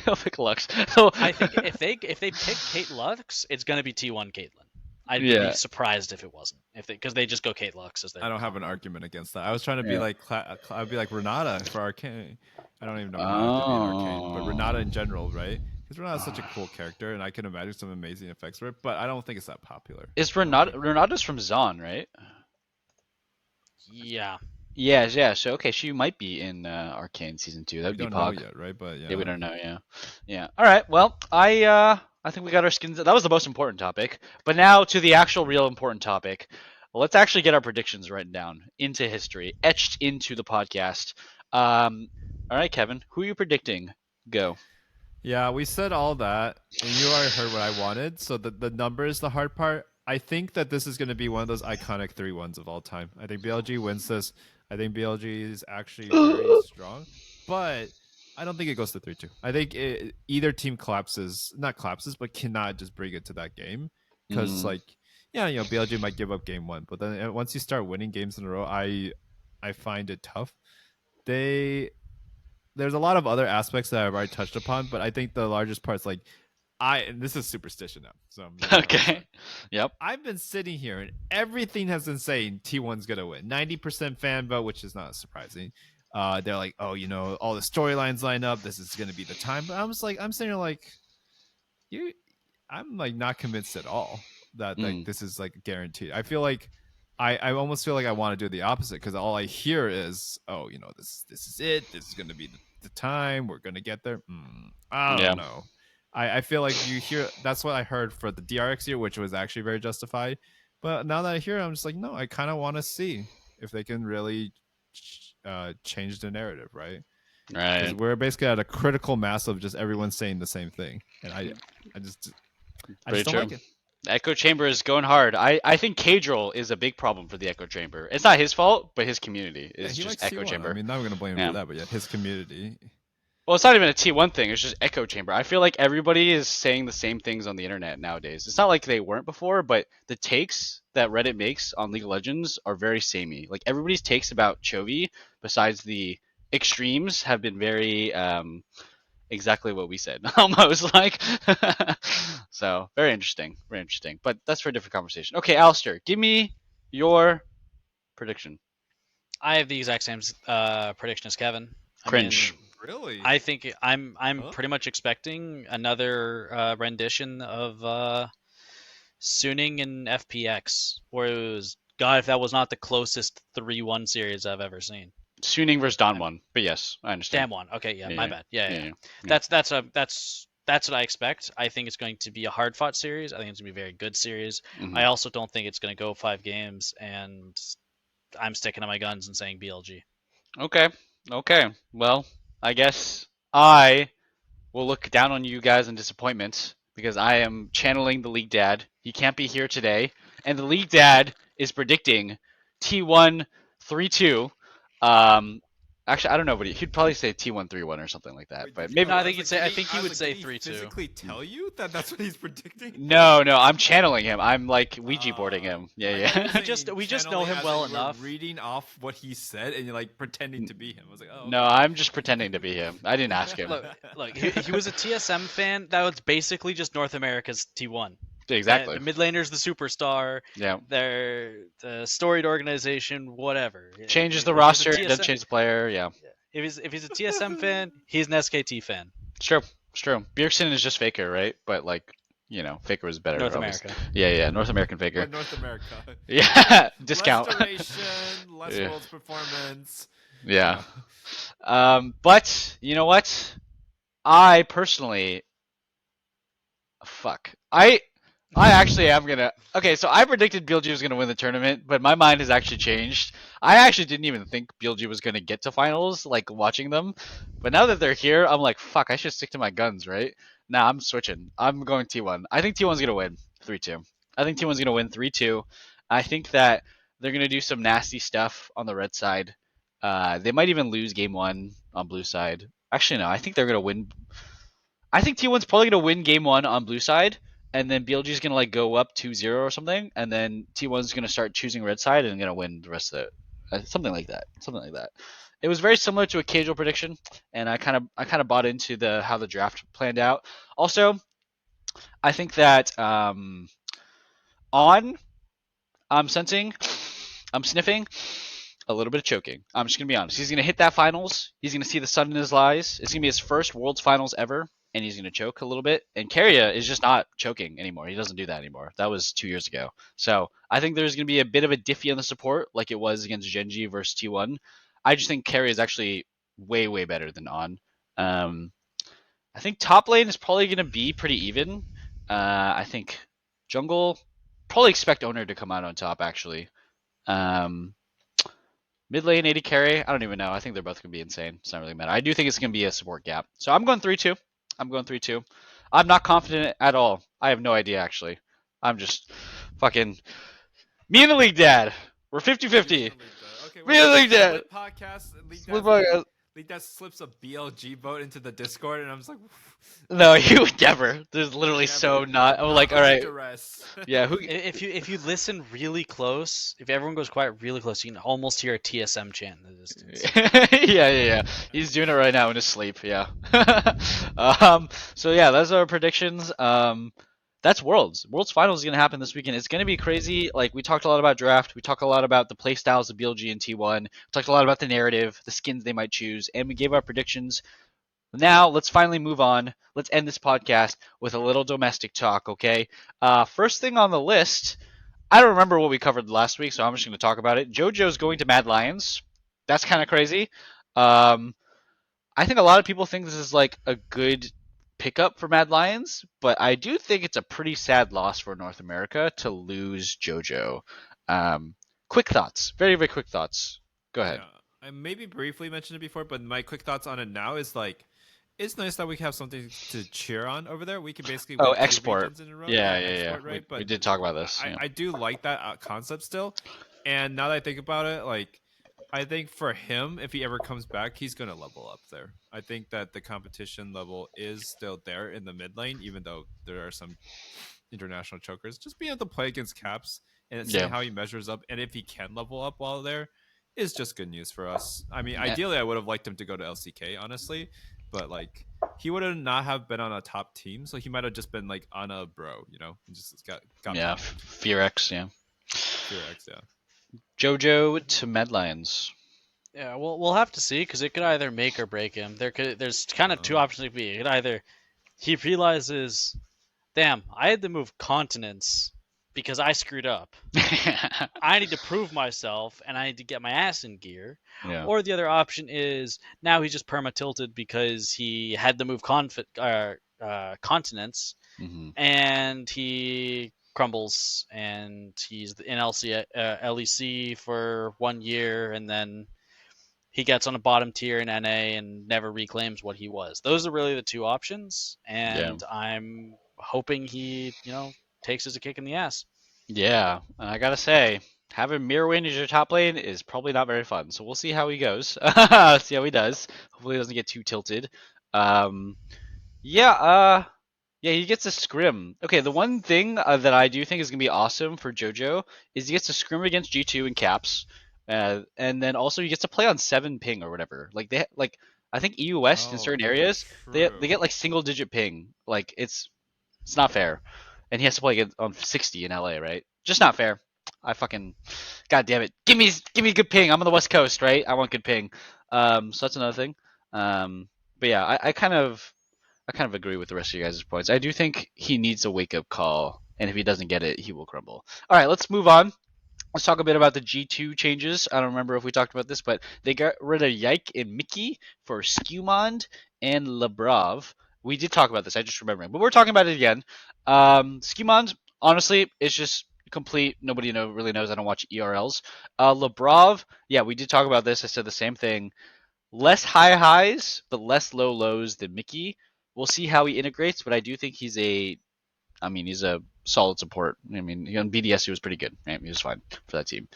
he'll pick Lux. So I think if they pick Kate Lux, it's going to be T1 Caitlyn. I'd Yeah. be surprised if it wasn't. Because they just go Kate Lux as they. I don't have an argument against that. I was trying to be Yeah. like, I'd be like Renata for Arcane. I don't even know Renata to be in Arcane, but Renata in general, right? Because Renata's such a cool character, and I can imagine some amazing effects for it. But I don't think it's that popular. is Renata's from Zon, right? Yeah. Yeah. So okay, she might be in Arcane season 2. That'd We be don't know Pog. yet, right? But yeah, Yeah, we don't know. Yeah. All right. Well, I think we got our skins. That was the most important topic. But now to the actual, real important topic. Let's actually get our predictions written down into history, etched into the podcast. All right, Kevin, who are you predicting? Go. Yeah, we said all that, and you already heard what I wanted. So the number is the hard part. I think that this is going to be one of those iconic 3-1s of all time. I think BLG wins this. I think BLG is actually very strong, but I don't think it goes to 3-2. I think either team not collapses, but cannot just bring it to that game because, BLG might give up game 1, but then once you start winning games in a row, I find it tough. There's a lot of other aspects that I've already touched upon, but I think the largest part is and this is superstition now. So Okay. Yep. I've been sitting here and everything has been saying T1's gonna win. 90% fan vote, which is not surprising. They're like, oh, all the storylines line up. This is gonna be the time. But I'm sitting here like, I'm like not convinced at all that this is like guaranteed. I feel like I almost feel like I want to do the opposite because all I hear is, oh, this is it. This is gonna be the time. We're gonna get there. I don't know. I feel like you hear that's what I heard for the DRX year, which was actually very justified. But now that I hear it, I'm just like, no, I kind of want to see if they can really change the narrative, right? Right. Because we're basically at a critical mass of just everyone saying the same thing, and I just don't like it. The Echo Chamber is going hard. I think Cadril is a big problem for the Echo Chamber. It's not his fault, but his community is He just likes Echo C1. Chamber. I mean, not going to blame him Yeah. for that, but yeah, his community. Well, it's not even a T1 thing. It's just echo chamber. I feel like everybody is saying the same things on the internet nowadays. It's not like they weren't before, but the takes that Reddit makes on League of Legends are very samey. Like everybody's takes about Chovy, besides the extremes, have been very exactly what we said, almost like. So very interesting, very interesting. But that's for a different conversation. Okay, Alistair, give me your prediction. I have the exact same prediction as Kevin. Cringe. Really? I think I'm pretty much expecting another rendition of Suning and FPX, where it was God, if that was not the closest 3-1 series I've ever seen. Suning versus Don but yes, I understand. Damn one. Okay, yeah, Yeah, my yeah, bad. Yeah, yeah. yeah. That's what I expect. I think it's going to be a hard fought series. I think it's going to be a very good series. Mhm. I also don't think it's going to go 5 games, and I'm sticking to my guns and saying BLG. Okay. Okay. Well, I guess I will look down on you guys in disappointment because I am channeling the League Dad. He can't be here today, and the League Dad is predicting T1 3-2. Actually, I don't know, but he'd probably say T1 3-1 or something like that. Wait, But did maybe No, I was think like, I did think I he was would like, say did he 3-2. physically tell you that that's what he's predicting? no, I'm channeling him. I'm like Ouija boarding him. Yeah, I thought you were yeah. saying We just know channeling him as in well you were enough. reading off what he said and you're like pretending to be him. I was like, oh. No, Okay. I'm just pretending to be him. I didn't ask him. Look, he was a TSM fan. That was basically just North America's T1. Exactly. The mid laner's the superstar. Yeah. They're the storied organization, whatever. Changes the If he's a roster, TSM doesn't change the player. Yeah. If he's a TSM fan, he's an SKT fan. It's true. It's true. Bjergsen is just Faker, right? But like, Faker was better. North obviously. America. Yeah, North American Or Faker. North America. Yeah, discount. Less duration, less Yeah. world's performance. Yeah. But you know what? I personally, fuck. I actually am gonna. Okay, so I predicted BLG was gonna win the tournament, but my mind has actually changed. I actually didn't even think BLG was gonna get to finals, like watching them. But now that they're here, I'm like, fuck, I should stick to my guns, right? Nah, I'm switching. I'm going T1. I think T1's gonna win 3-2. I think T1's gonna win 3-2. I think that they're gonna do some nasty stuff on the red side. They might even lose game 1 on blue side. Actually, no, I think they're gonna win. I think T1's probably gonna win game 1 on blue side, and then BLG's gonna like go up 2-0 or something, and then T1's gonna start choosing red side and gonna win the rest of it. Something like that. Something like that. It was very similar to a casual prediction, and I kind of bought into the how the draft planned out. Also, I think that on I'm sensing, I'm sniffing a little bit of choking. I'm just gonna be honest. He's gonna hit that finals. He's gonna see the sun in his eyes. It's gonna be his first Worlds finals ever, and he's gonna choke a little bit. And Carrier is just not choking anymore. He doesn't do that anymore. That was 2 years ago. So I think there's gonna be a bit of a diffy on the support, like it was against Genji versus T1. I just think Carrier is actually way better than On. I think top lane is probably gonna be pretty even. I think jungle probably expect Owner to come out on top actually. Um, Mid lane 80 carry, I don't even know. I think they're both gonna be insane. It's not really matter. I do think it's gonna be a support gap. So I'm going 3-2. I'm going 3-2. I'm not confident at all. I have no idea actually. I'm just fucking me and the league dad. We're 50-50. Okay, Me and the league dad. split podcast. Split podcast. League Dad slips a BLG vote into the Discord, and I'm just like, No, you would never. There's literally so not. I'm like, all right. Yeah, who? If you listen really close, if everyone goes quiet really close, you can almost hear a TSM chant in the distance. yeah. He's doing it right now in his sleep. Yeah. So yeah, those are our predictions. That's Worlds. Worlds Finals is gonna happen this weekend. It's gonna be crazy. Like we talked a lot about draft. We talked a lot about the play styles of BLG and T1. We talked a lot about the narrative, the skins they might choose, and we gave our predictions. Now let's finally move on. Let's end this podcast with a little domestic talk. Okay. First thing on the list. I don't remember what we covered last week, so I'm just going to talk about it. JoJo's going to Mad Lions. That's kind of crazy. I think a lot of people think this is like a good pickup for Mad Lions, but I do think it's a pretty sad loss for North America to lose JoJo. Quick thoughts. Very quick thoughts. Go ahead. Yeah, I maybe briefly mentioned it before, but my quick thoughts on it now is like, it's nice that we have something to cheer on over there. We can basically win export. 2 regions in a row. Yeah. Export, right? We did talk about this. I do like that concept still. And now that I think about it, like I think for him, if he ever comes back, he's going to level up there. I think that the competition level is still there in the mid lane, even though there are some international chokers. Just being able to play against Caps and seeing Yeah. how he measures up, and if he can level up while there, is just good news for us. I mean, Yeah. ideally, I would have liked him to go to LCK, honestly, but like he would have not have been on a top team, so he might have just been like on a bro, and just got Yeah. pummeled. Fear X. Yeah. Fear X, yeah. Jojo to Medlions. Yeah, we'll have to see because it could either make or break him. There's kind of two options it could be. It could either he realizes, damn, I had to move continents because I screwed up. I need to prove myself and I need to get my ass in gear. Yeah. Or the other option is now he's just perma tilted because he had to move continents Mm-hmm. and he crumbles and he's in LEC for 1 year and then he gets on a bottom tier in NA and never reclaims what he was. Those are really the two options, and I'm hoping he, takes as a kick in the ass. Yeah, and I gotta say, having Mirrorwind as your top lane is probably not very fun. So we'll see how he goes. See how he does. Hopefully, he doesn't get too tilted. Um, yeah, yeah, he gets a scrim. Okay, the one thing that I do think is gonna be awesome for JoJo is he gets to scrim against G2 and Caps, and then also he gets to play on 7 ping or whatever. Like I think EU West in certain areas they get like single digit ping. Like it's not fair. And he has to play on 60 in LA, right? Just not fair. I fucking, god damn it, give me good ping. I'm on the West Coast, right? I want good ping. So that's another thing. But yeah, I kind of agree with the rest of you guys' points. I do think he needs a wake up call, and if he doesn't get it, he will crumble. All right, let's move on. Let's talk a bit about the G2 changes. I don't remember if we talked about this, but they got rid of Yike and Mickey for Skewmond and Lebrov. We did talk about this, I just remembering, but we're talking about it again. Skewmond, honestly, is just complete. Nobody really knows. I don't watch ERLs. Lebrov, yeah, we did talk about this. I said the same thing. Less high highs, but less low lows than Mickey. We'll see how he integrates, but I do think he's a solid support. I mean, on BDS he was pretty good. Right? He was fine for that team.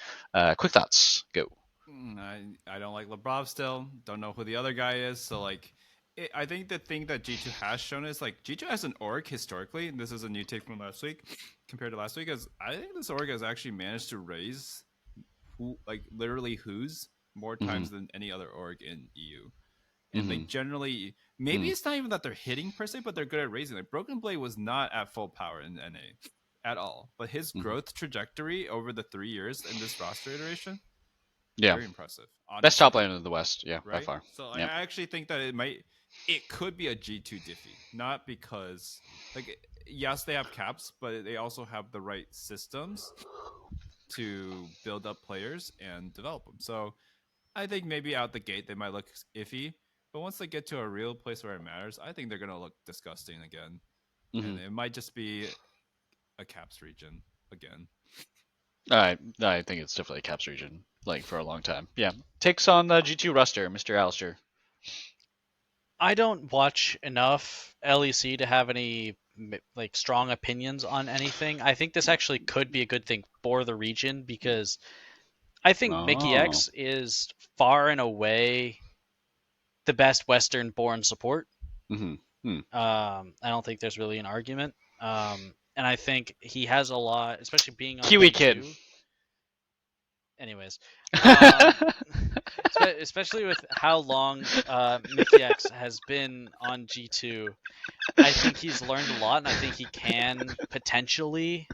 Quick thoughts, go. I don't like Lebrov still. Don't know who the other guy is. So like, I think the thing that G2 has shown is like G2 has an org historically. And this is a new take from last week compared to last week. Is I think this org has actually managed to raise literally who's more times than any other org in EU. And they generally, maybe it's not even that they're hitting per se, but they're good at raising. Like Broken Blade was not at full power in NA at all, but his growth trajectory over the 3 years in this roster iteration, very impressive. Honestly. Best top laner in the West, yeah, right? by far. So I actually think that it could be a G2 Diffie, not because yes, they have caps, but they also have the right systems to build up players and develop them. So I think maybe out the gate they might look iffy, but once they get to a real place where it matters, I think they're gonna look disgusting again, and it might just be a caps region again. I think it's definitely a Caps region, like for a long time. Yeah, takes on the G2 roster, Mr. Alistair. I don't watch enough LEC to have any strong opinions on anything. I think this actually could be a good thing for the region because I think Mickey X is far and away the best Western-born support. I don't think there's really an argument. And I think he has a lot, especially being on Kiwi G2. kid. Anyways, especially with how long Mickey X has been on G2, I think he's learned a lot, and I think he can potentially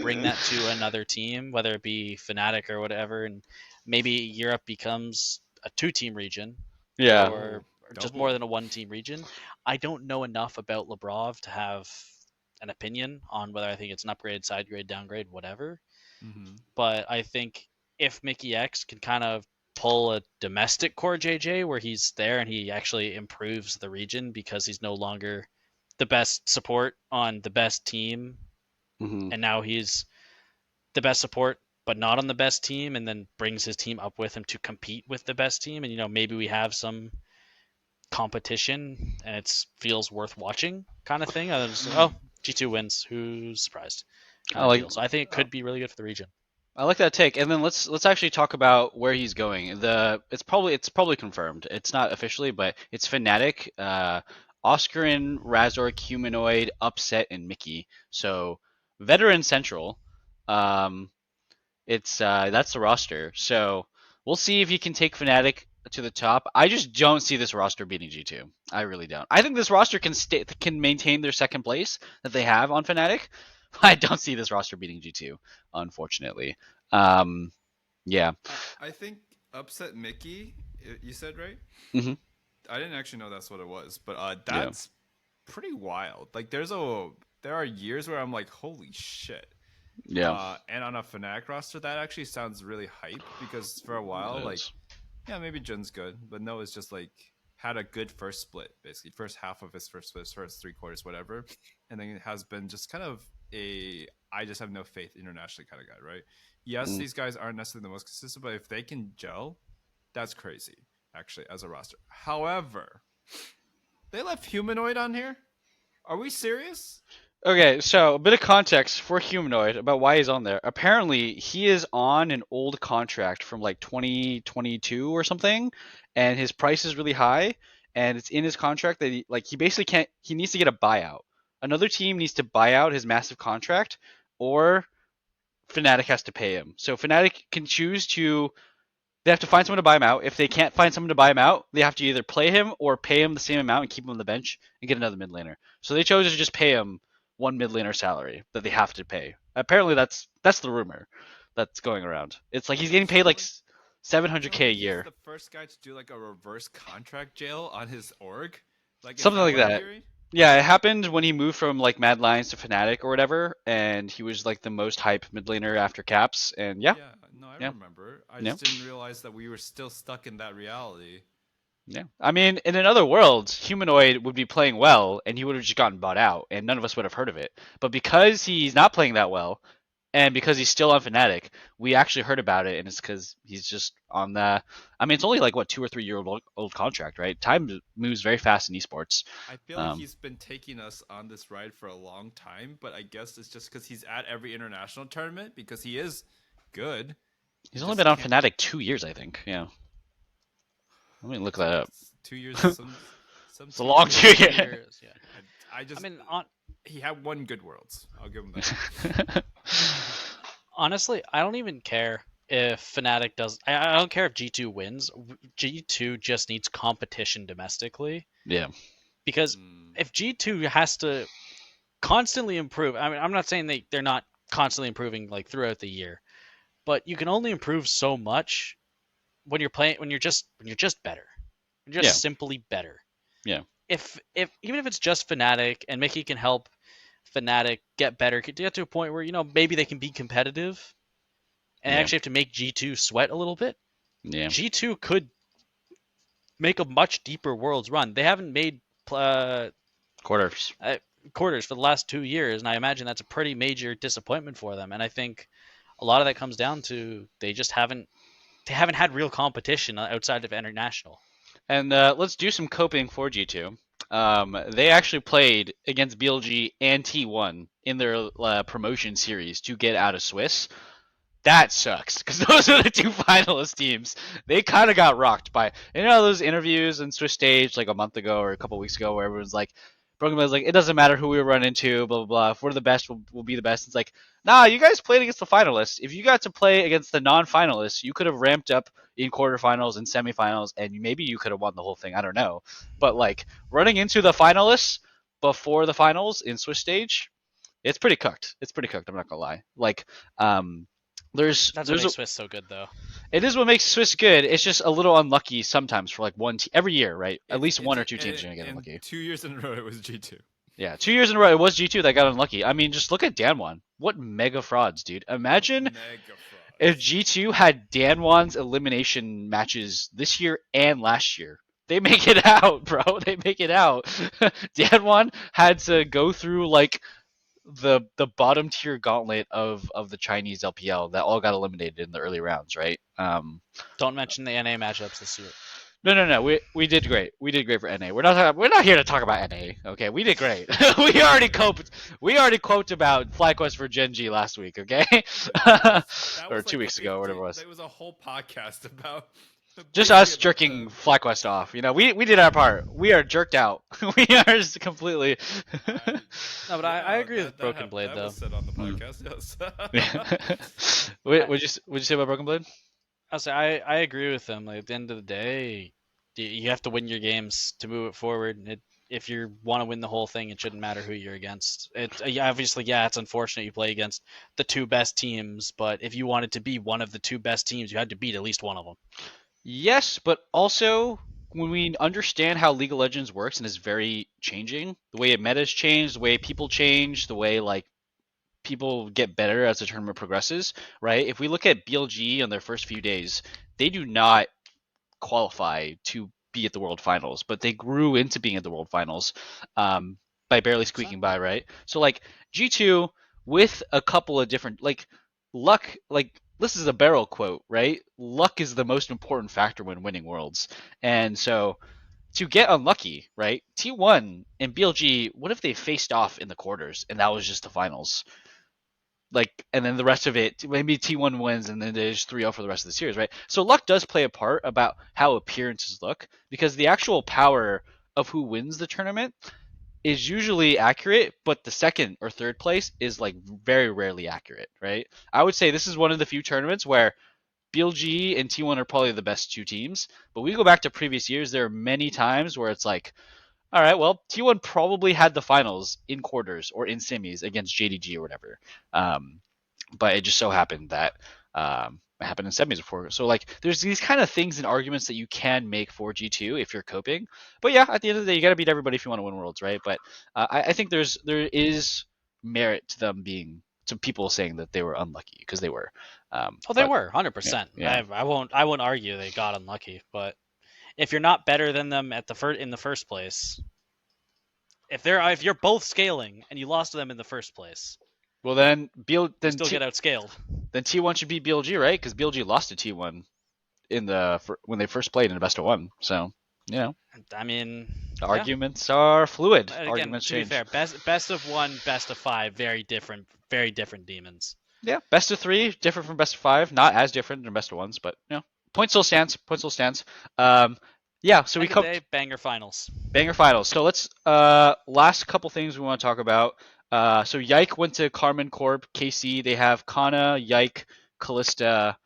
bring that to another team, whether it be Fnatic or whatever, and maybe Europe becomes a 2-team region, or just more than a 1-team region. I don't know enough about Lebrov to have an opinion on whether I think it's an upgrade, side grade, downgrade, whatever. But I think if Mickey X can kind of pull a domestic core JJ where he's there and he actually improves the region because he's no longer the best support on the best team, and now he's the best support but not on the best team, and then brings his team up with him to compete with the best team, and maybe we have some competition and it feels worth watching kind of thing. G2 wins, who's surprised? So I think it could be really good for the region. I like that take. And then let's actually talk about where he's going. It's probably confirmed. It's not officially, but it's Fnatic, Oscarin, Razork, Humanoid, Upset, and Mickey. So veteran central. Um, it's that's the roster. So we'll see if he can take Fnatic to the top. I just don't see this roster beating G2. I really don't. I think this roster can maintain their second place that they have on Fnatic. I don't see this roster beating G2, unfortunately. Um, yeah. I think upset Mickey. You said right? Hmm. I didn't actually know that's what it was, but Yeah. that's pretty wild. Like there are years where I'm like, holy shit. Yeah. And on a Fnatic roster, that actually sounds really hype because for a while, It like, is. yeah, maybe Jun's good, but no, it's just like had a good first split, basically first half of his first split, first 3 quarters, whatever, and then it has been just kind of I just have no faith internationally kind of guy, right? Yes, Mm. these guys aren't necessarily the most consistent, but if they can gel, that's crazy actually as a roster. However, they left Humanoid on here. Are we serious? Okay, so a bit of context for Humanoid about why he's on there. Apparently, he is on an old contract from like 2022 or something, and his price is really high, and it's in his contract that he basically can't. He needs to get a buyout. Another team needs to buy out his massive contract, or Fnatic has to pay him. So Fnatic can choose to they have to find someone to buy him out. If they can't find someone to buy him out, they have to either play him or pay him the same amount and keep him on the bench and get another mid laner. So they chose to just pay him one mid laner salary that they have to pay. Apparently, that's the rumor that's going around. It's like he's getting paid like So 700K a like he's year, the first guy to do like a reverse contract jail on his org. Like, is something that like what I'm that. hearing? Yeah, it happened when he moved from like Mad Lions to Fnatic or whatever, and he was like the most hype mid laner after Caps. And yeah, Yeah, no, I yeah, remember. I yeah. just didn't realize that we were still stuck in that reality. Yeah. I mean, in another world, Humanoid would be playing well and he would have just gotten bought out and none of us would have heard of it. But because he's not playing that well and because he's still on Fnatic, we actually heard about it and it's because he's just on the. I mean, it's only like, what, 2 or 3 year old contract, right? Time moves very fast in esports. I feel like Um, he's been taking us on this ride for a long time, but I guess it's just because he's at every international tournament because he is good. He he's only been just on can't. Fnatic 2 years, I think. Yeah. Let me look that up. 2 years is some It's a 2 years. long 2 years. Years, yeah. I just I mean, on, he had one good Worlds. I'll give him that. honestly, I don't even care if Fnatic does. I don't care if G2 wins. G2 just needs competition domestically Yeah. because Mm, if G2 has to constantly improve, I mean, I'm not saying they're not constantly improving like throughout the year, but you can only improve so much when you're playing when you're just better. You're Yeah. just simply better. Yeah. If even if it's just Fnatic and Mickey can help Fnatic get better, get to a point where maybe they can be competitive and Yeah. actually have to make G2 sweat a little bit. Yeah. G2 could make a much deeper Worlds run. They haven't made Quarters. quarters for the last 2 years, and I imagine that's a pretty major disappointment for them. And I think a lot of that comes down to they haven't had real competition outside of international. And let's do some coping for G2. They actually played against BLG and T1 in their promotion series to get out of Swiss. That sucks because those are the two finalist teams. They kind of got rocked by those interviews in Swiss Stage like a month ago or a couple weeks ago where everyone's like, Broken was like, it doesn't matter who we run into, blah blah blah. If we're the best, we'll be the best. It's like, nah, you guys played against the finalists. If you got to play against the non-finalists, you could have ramped up in quarterfinals and semifinals, and maybe you could have won the whole thing. I don't know, but like running into the finalists before the finals in Swiss Stage, it's pretty cooked. It's pretty cooked. I'm not gonna lie. Like, um, That's what makes Swiss so good, though. it is what makes Swiss good. It's just a little unlucky sometimes for like every year, right? At least one or two teams are gonna get in unlucky. 2 years in a row it was G2. Yeah, 2 years in a row it was G2 that got unlucky. I mean, just look at Danwon. What mega frauds, dude! Imagine Mega if frauds. G2 had Danwon's elimination matches this year and last year. They make it out, bro. They make it out. Danwon had to go through like the bottom tier gauntlet of the Chinese LPL that all got eliminated in the early rounds, right? Don't mention the NA matchups this year. No. We did great. We did great for NA. We're not here to talk about NA. Okay, we did great. We already coped about FlyQuest for Gen G last week. Okay, That or was 2 weeks ago, whatever it was. That was a whole podcast about Just basically us about jerking the. FlyQuest off. We did our part. We are jerked out. We are just completely. No, but I Yeah, agree with Broken Blade that though. was said on the Mm. podcast. Yes. What I, would you say about Broken Blade? I'll say I agree with them. Like at the end of the day, you have to win your games to move it forward. If you want to win the whole thing, it shouldn't matter who you're against. Obviously, yeah, it's unfortunate you play against the two best teams, but if you wanted to be one of the two best teams, you had to beat at least one of them. Yes, but also when we understand how League of Legends works and is very changing, the way meta's changed, the way people change, the way like people get better as the tournament progresses, right? If we look at BLG on their first few days, they do not qualify to be at the World Finals, but they grew into being at the World Finals by barely squeaking by, right? So like G2 with a couple of different like luck, like this is a barrel quote, right? Luck is the most important factor when winning worlds, and so to get unlucky, right? T1 and BLG, what if they faced off in the quarters and that was just the finals? Like, and then the rest of it, maybe T1 wins and then they just 3-0 for the rest of the series, right? So luck does play a part about how appearances look because the actual power of who wins the tournament is usually accurate, but the second or third place is like very rarely accurate, right? I would say this is one of the few tournaments where BLG and T1 are probably the best two teams, but we go back to previous years, there are many times where it's like, all right, well, T1 probably had the finals in quarters or in semis against JDG or whatever. Um, but it just so happened that it happened in semis before. So like, there's these kind of things and arguments that you can make for G2 if you're coping. But yeah, at the end of the day, you got to beat everybody if you want to win worlds, right? But I think there is merit to them being to people saying that they were unlucky because they were. Oh, they But were yeah, 100%. yeah. I won't argue they got unlucky, but if you're not better than them at in the first place, if you're both scaling and you lost to them in the first place, Well then, you still get outscaled. then T1 should beat BLG, right? Because BLG lost to T1 in when they first played in a best of one. So you know, I mean, yeah. arguments are fluid. Again, Arguments to be change. fair, best of one, best of five, very different demons. Yeah, best of three, different from best of five. Not as different than best of ones, but you know, point still stands. Point still stands. Yeah. So we End of the day, coped banger finals. banger finals. So let's last couple things we want to talk about. So Yike went to Carmen Corp. KC. They have Kana, Yike, Callista.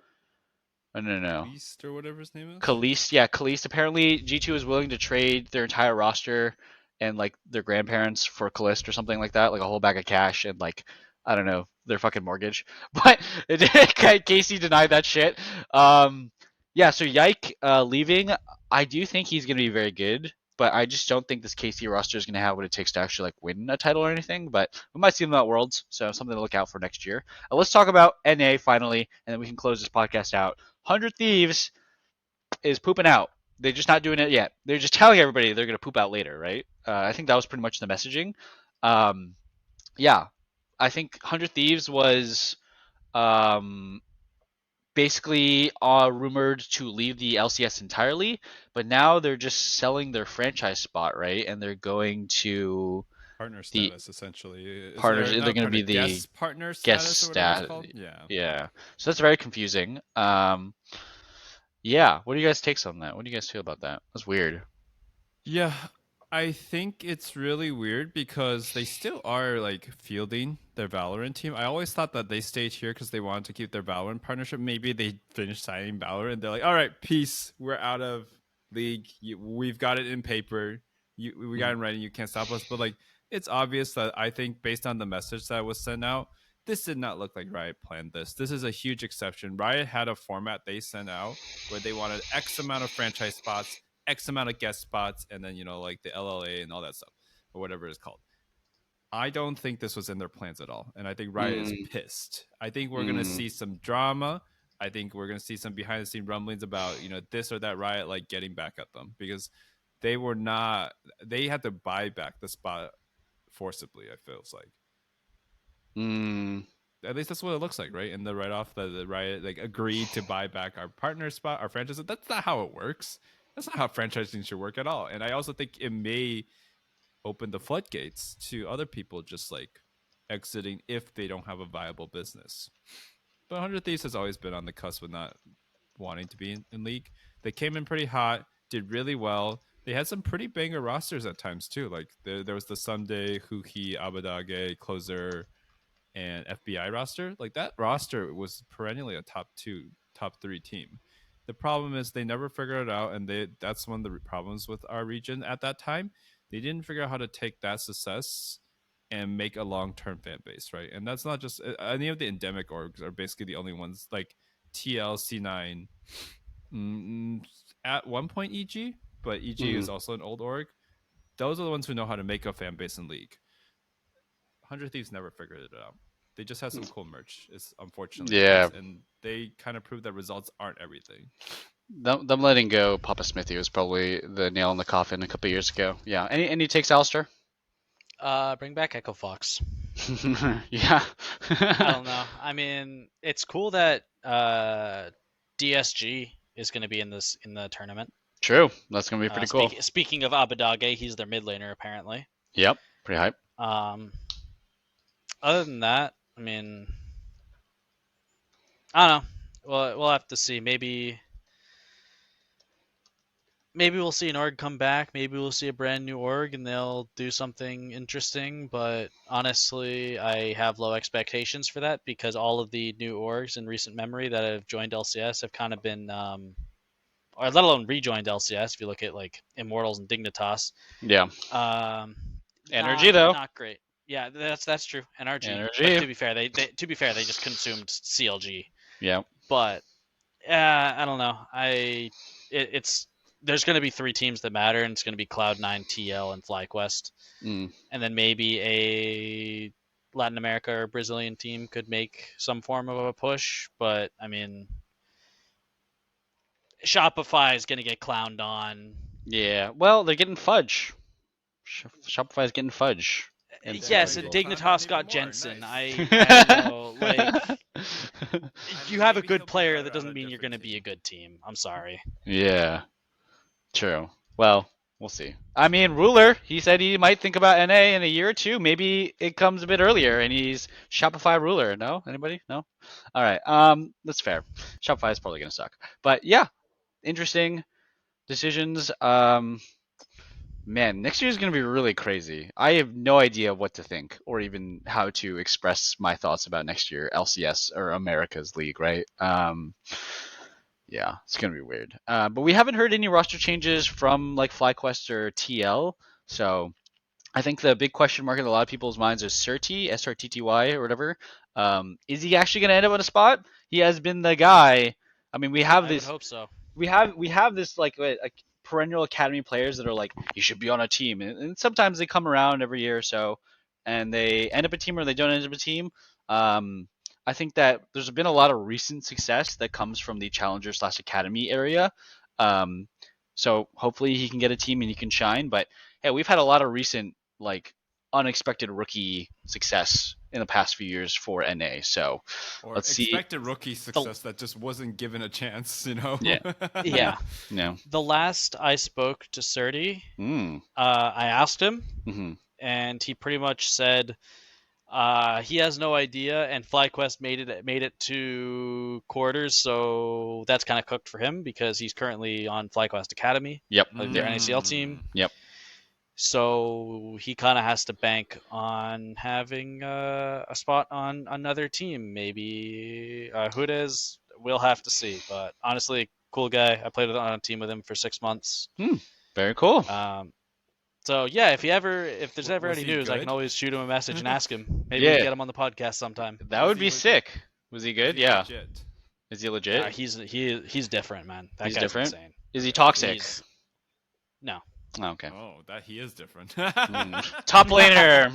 Oh, no. Beast or whatever his name is. Khalees, yeah, Khalees. Apparently, G2 is willing to trade their entire roster and like their grandparents for Calist or something like that, like a whole bag of cash and like I don't know their fucking mortgage. But Casey denied that shit. Yeah, so Yike leaving, I do think he's gonna be very good, but I just don't think this KC roster is gonna have what it takes to actually like win a title or anything. But we might see them at Worlds, so something to look out for next year. Let's talk about NA finally, and then we can close this podcast out. 100 Thieves is pooping out. They're just not doing it yet. They're just telling everybody they're going to poop out later, right? I think that was pretty much the messaging. Um, yeah, I think 100 Thieves was um, basically rumored to leave the LCS entirely, but now they're just selling their franchise spot, right? And they're going to Partner the status, essentially. partners. They're Not going to partner, be the guest partner guest status or whatever it's stat. called? Yeah. Yeah, so that's very confusing. Yeah, what do you guys takes on that? What do you guys feel about that? That's weird. Yeah, I think it's really weird because they still are like fielding their Valorant team. I always thought that they stayed here because they wanted to keep their Valorant partnership. Maybe they finished signing Valorant and they're like, "All right, peace. We're out of league. We've got it in paper. We got it in writing. You can't stop us." But like, it's obvious that I think based on the message that was sent out, this did not look like Riot planned this. This is a huge exception. Riot had a format they sent out where they wanted X amount of franchise spots, X amount of guest spots, and then like the LLA and all that stuff, or whatever it's called. I don't think this was in their plans at all, and I think Riot is pissed. I think we're gonna see some drama. I think we're gonna see some behind the scene rumblings about this or that Riot like getting back at them because they were not. They had to buy back the spot forcibly. It feels like. At least that's what it looks like, right? In the write-off, that the Riot like agreed to buy back our partner spot, our franchise. That's not how it works. That's not how franchising should work at all. And I also think it may open the floodgates to other people just like exiting if they don't have a viable business. But 100 Thieves has always been on the cusp of not wanting to be in league. They came in pretty hot, did really well. They had some pretty banger rosters at times too. Like there was the Sunday, Huki, Abadage, Closer, and FBI roster. Like that roster was perennially a top 3 team. The problem is they never figured it out, and that's one of the problems with our region at that time. They didn't figure out how to take that success and make a long-term fan base, right? And that's not just any of the endemic orgs are basically the only ones like TL, C9, at one point EG, but EG is also an old org. Those are the ones who know how to make a fan base in league. 100 Thieves never figured it out. They just have some cool merch. It's unfortunately, and they kind of prove that results aren't everything. Them letting go Papa Smithy was probably the nail in the coffin a couple years ago. Yeah. Any takes, Alistair? Bring back Echo Fox. Yeah. I don't know. I mean, it's cool that DSG is going to be in the tournament. True. That's gonna be pretty cool. Speaking of Abadage, he's their mid laner apparently. Yep. Pretty hype. Other than that, I mean, I don't know. We'll have to see. Maybe we'll see an org come back. Maybe we'll see a brand new org and they'll do something interesting. But honestly, I have low expectations for that because all of the new orgs in recent memory that have joined LCS have kind of been, or let alone rejoined LCS. If you look at like Immortals and Dignitas, Yeah. Energy though. Not great. Yeah, that's true. NRG. But to be fair, they just consumed CLG. Yeah. But I don't know. It's there's going to be 3 teams that matter, and it's going to be Cloud9, TL, and FlyQuest. And then maybe a Latin America or Brazilian team could make some form of a push. But I mean, Shopify is going to get clowned on. Yeah. Well, they're getting fudge. Shopify is getting fudge. Yes, and Dignitas got Jensen. Nice. I don't know. Like, you have a good player, that doesn't mean you're going to be a good team. I'm sorry. Yeah. True. Well, we'll see. I mean, Ruler, he said he might think about NA in a year or two. Maybe it comes a bit earlier, and he's Shopify Ruler. No? Anybody? No? All right. That's fair. Shopify is probably going to suck. But yeah, interesting decisions. Man, next year is going to be really crazy. I have no idea what to think or even how to express my thoughts about next year LCS or America's League, right? Yeah, it's going to be weird. But we haven't heard any roster changes from like FlyQuest or TL. So I think the big question mark in a lot of people's minds is Surty, SRTTY or whatever. Is he actually going to end up on a spot? He has been the guy. I mean, I would hope so. We have this like perennial academy players that are like, you should be on a team. And sometimes they come around every year or so and they end up a team or they don't end up a team. I think that there's been a lot of recent success that comes from the challenger/academy area. So hopefully he can get a team and he can shine. But hey, we've had a lot of recent like unexpected rookie success in the past few years for NA. So let's see. Expected rookie success that just wasn't given a chance, you know? Yeah. Yeah. No. The last I spoke to Surty, I asked him, and he pretty much said he has no idea, and FlyQuest made it to quarters, so that's kind of cooked for him because he's currently on FlyQuest Academy. Yep. Their NACL team. Yep. So he kind of has to bank on having a spot on another team. Maybe Hudez, we'll have to see. But honestly, cool guy. I played on a team with him for 6 months. Very cool. So yeah, if there's ever any news, I can always shoot him a message and ask him. Maybe we can get him on the podcast sometime. That would be sick. Was he good? Yeah. Legit? Is he legit? He's different, man. He's guy's different. Insane. Is he toxic? No. Oh, okay. Oh, that he is different. Top laner,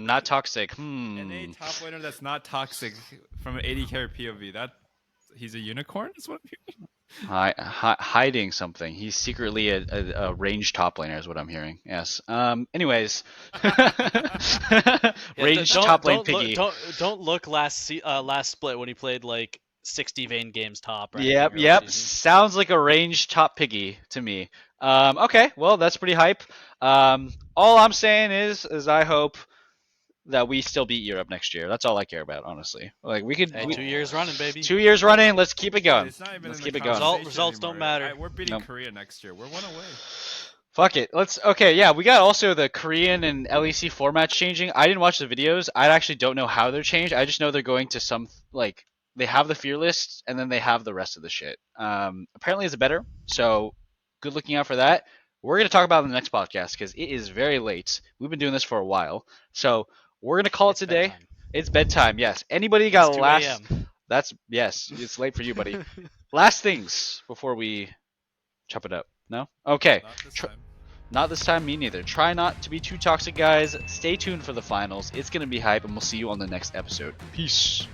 not toxic. NA top laner that's not toxic from an 80 carry POV. He's a unicorn. Is what I'm hearing. Hiding something. He's secretly a ranged top laner, is what I'm hearing. Yes. Anyways, ranged top lane piggy. Don't look last split when he played like 60 Vayne games top. Or Yep, anything early yep. season. Sounds like a ranged top piggy to me. Okay, well that's pretty hype. All I'm saying is I hope that we still beat Europe next year. That's all I care about, honestly. Like we could. Hey, 2 years running, baby. 2 years running. Let's keep it going. It's not even Let's in the keep it going. conversation Results don't anymore. matter. We're beating Nope. Korea next year. We're 1 away. Fuck it. Let's. Okay, yeah, we got also the Korean and LEC formats changing. I didn't watch the videos. I actually don't know how they're changed. I just know they're going to some like they have the fearless and then they have the rest of the shit. Apparently it's better. So good looking out for that. We're gonna talk about it in the next podcast because it is very late. We've been doing this for a while, so we're gonna call it today. Bedtime. It's bedtime. Yes. Anybody got It's 2 last? a.m. That's yes. It's late for you, buddy. Last things before we chop it up. No. Okay. Not this time. Not this time, me neither. Try not to be too toxic, guys. Stay tuned for the finals. It's going to be hype, and we'll see you on the next episode. Peace.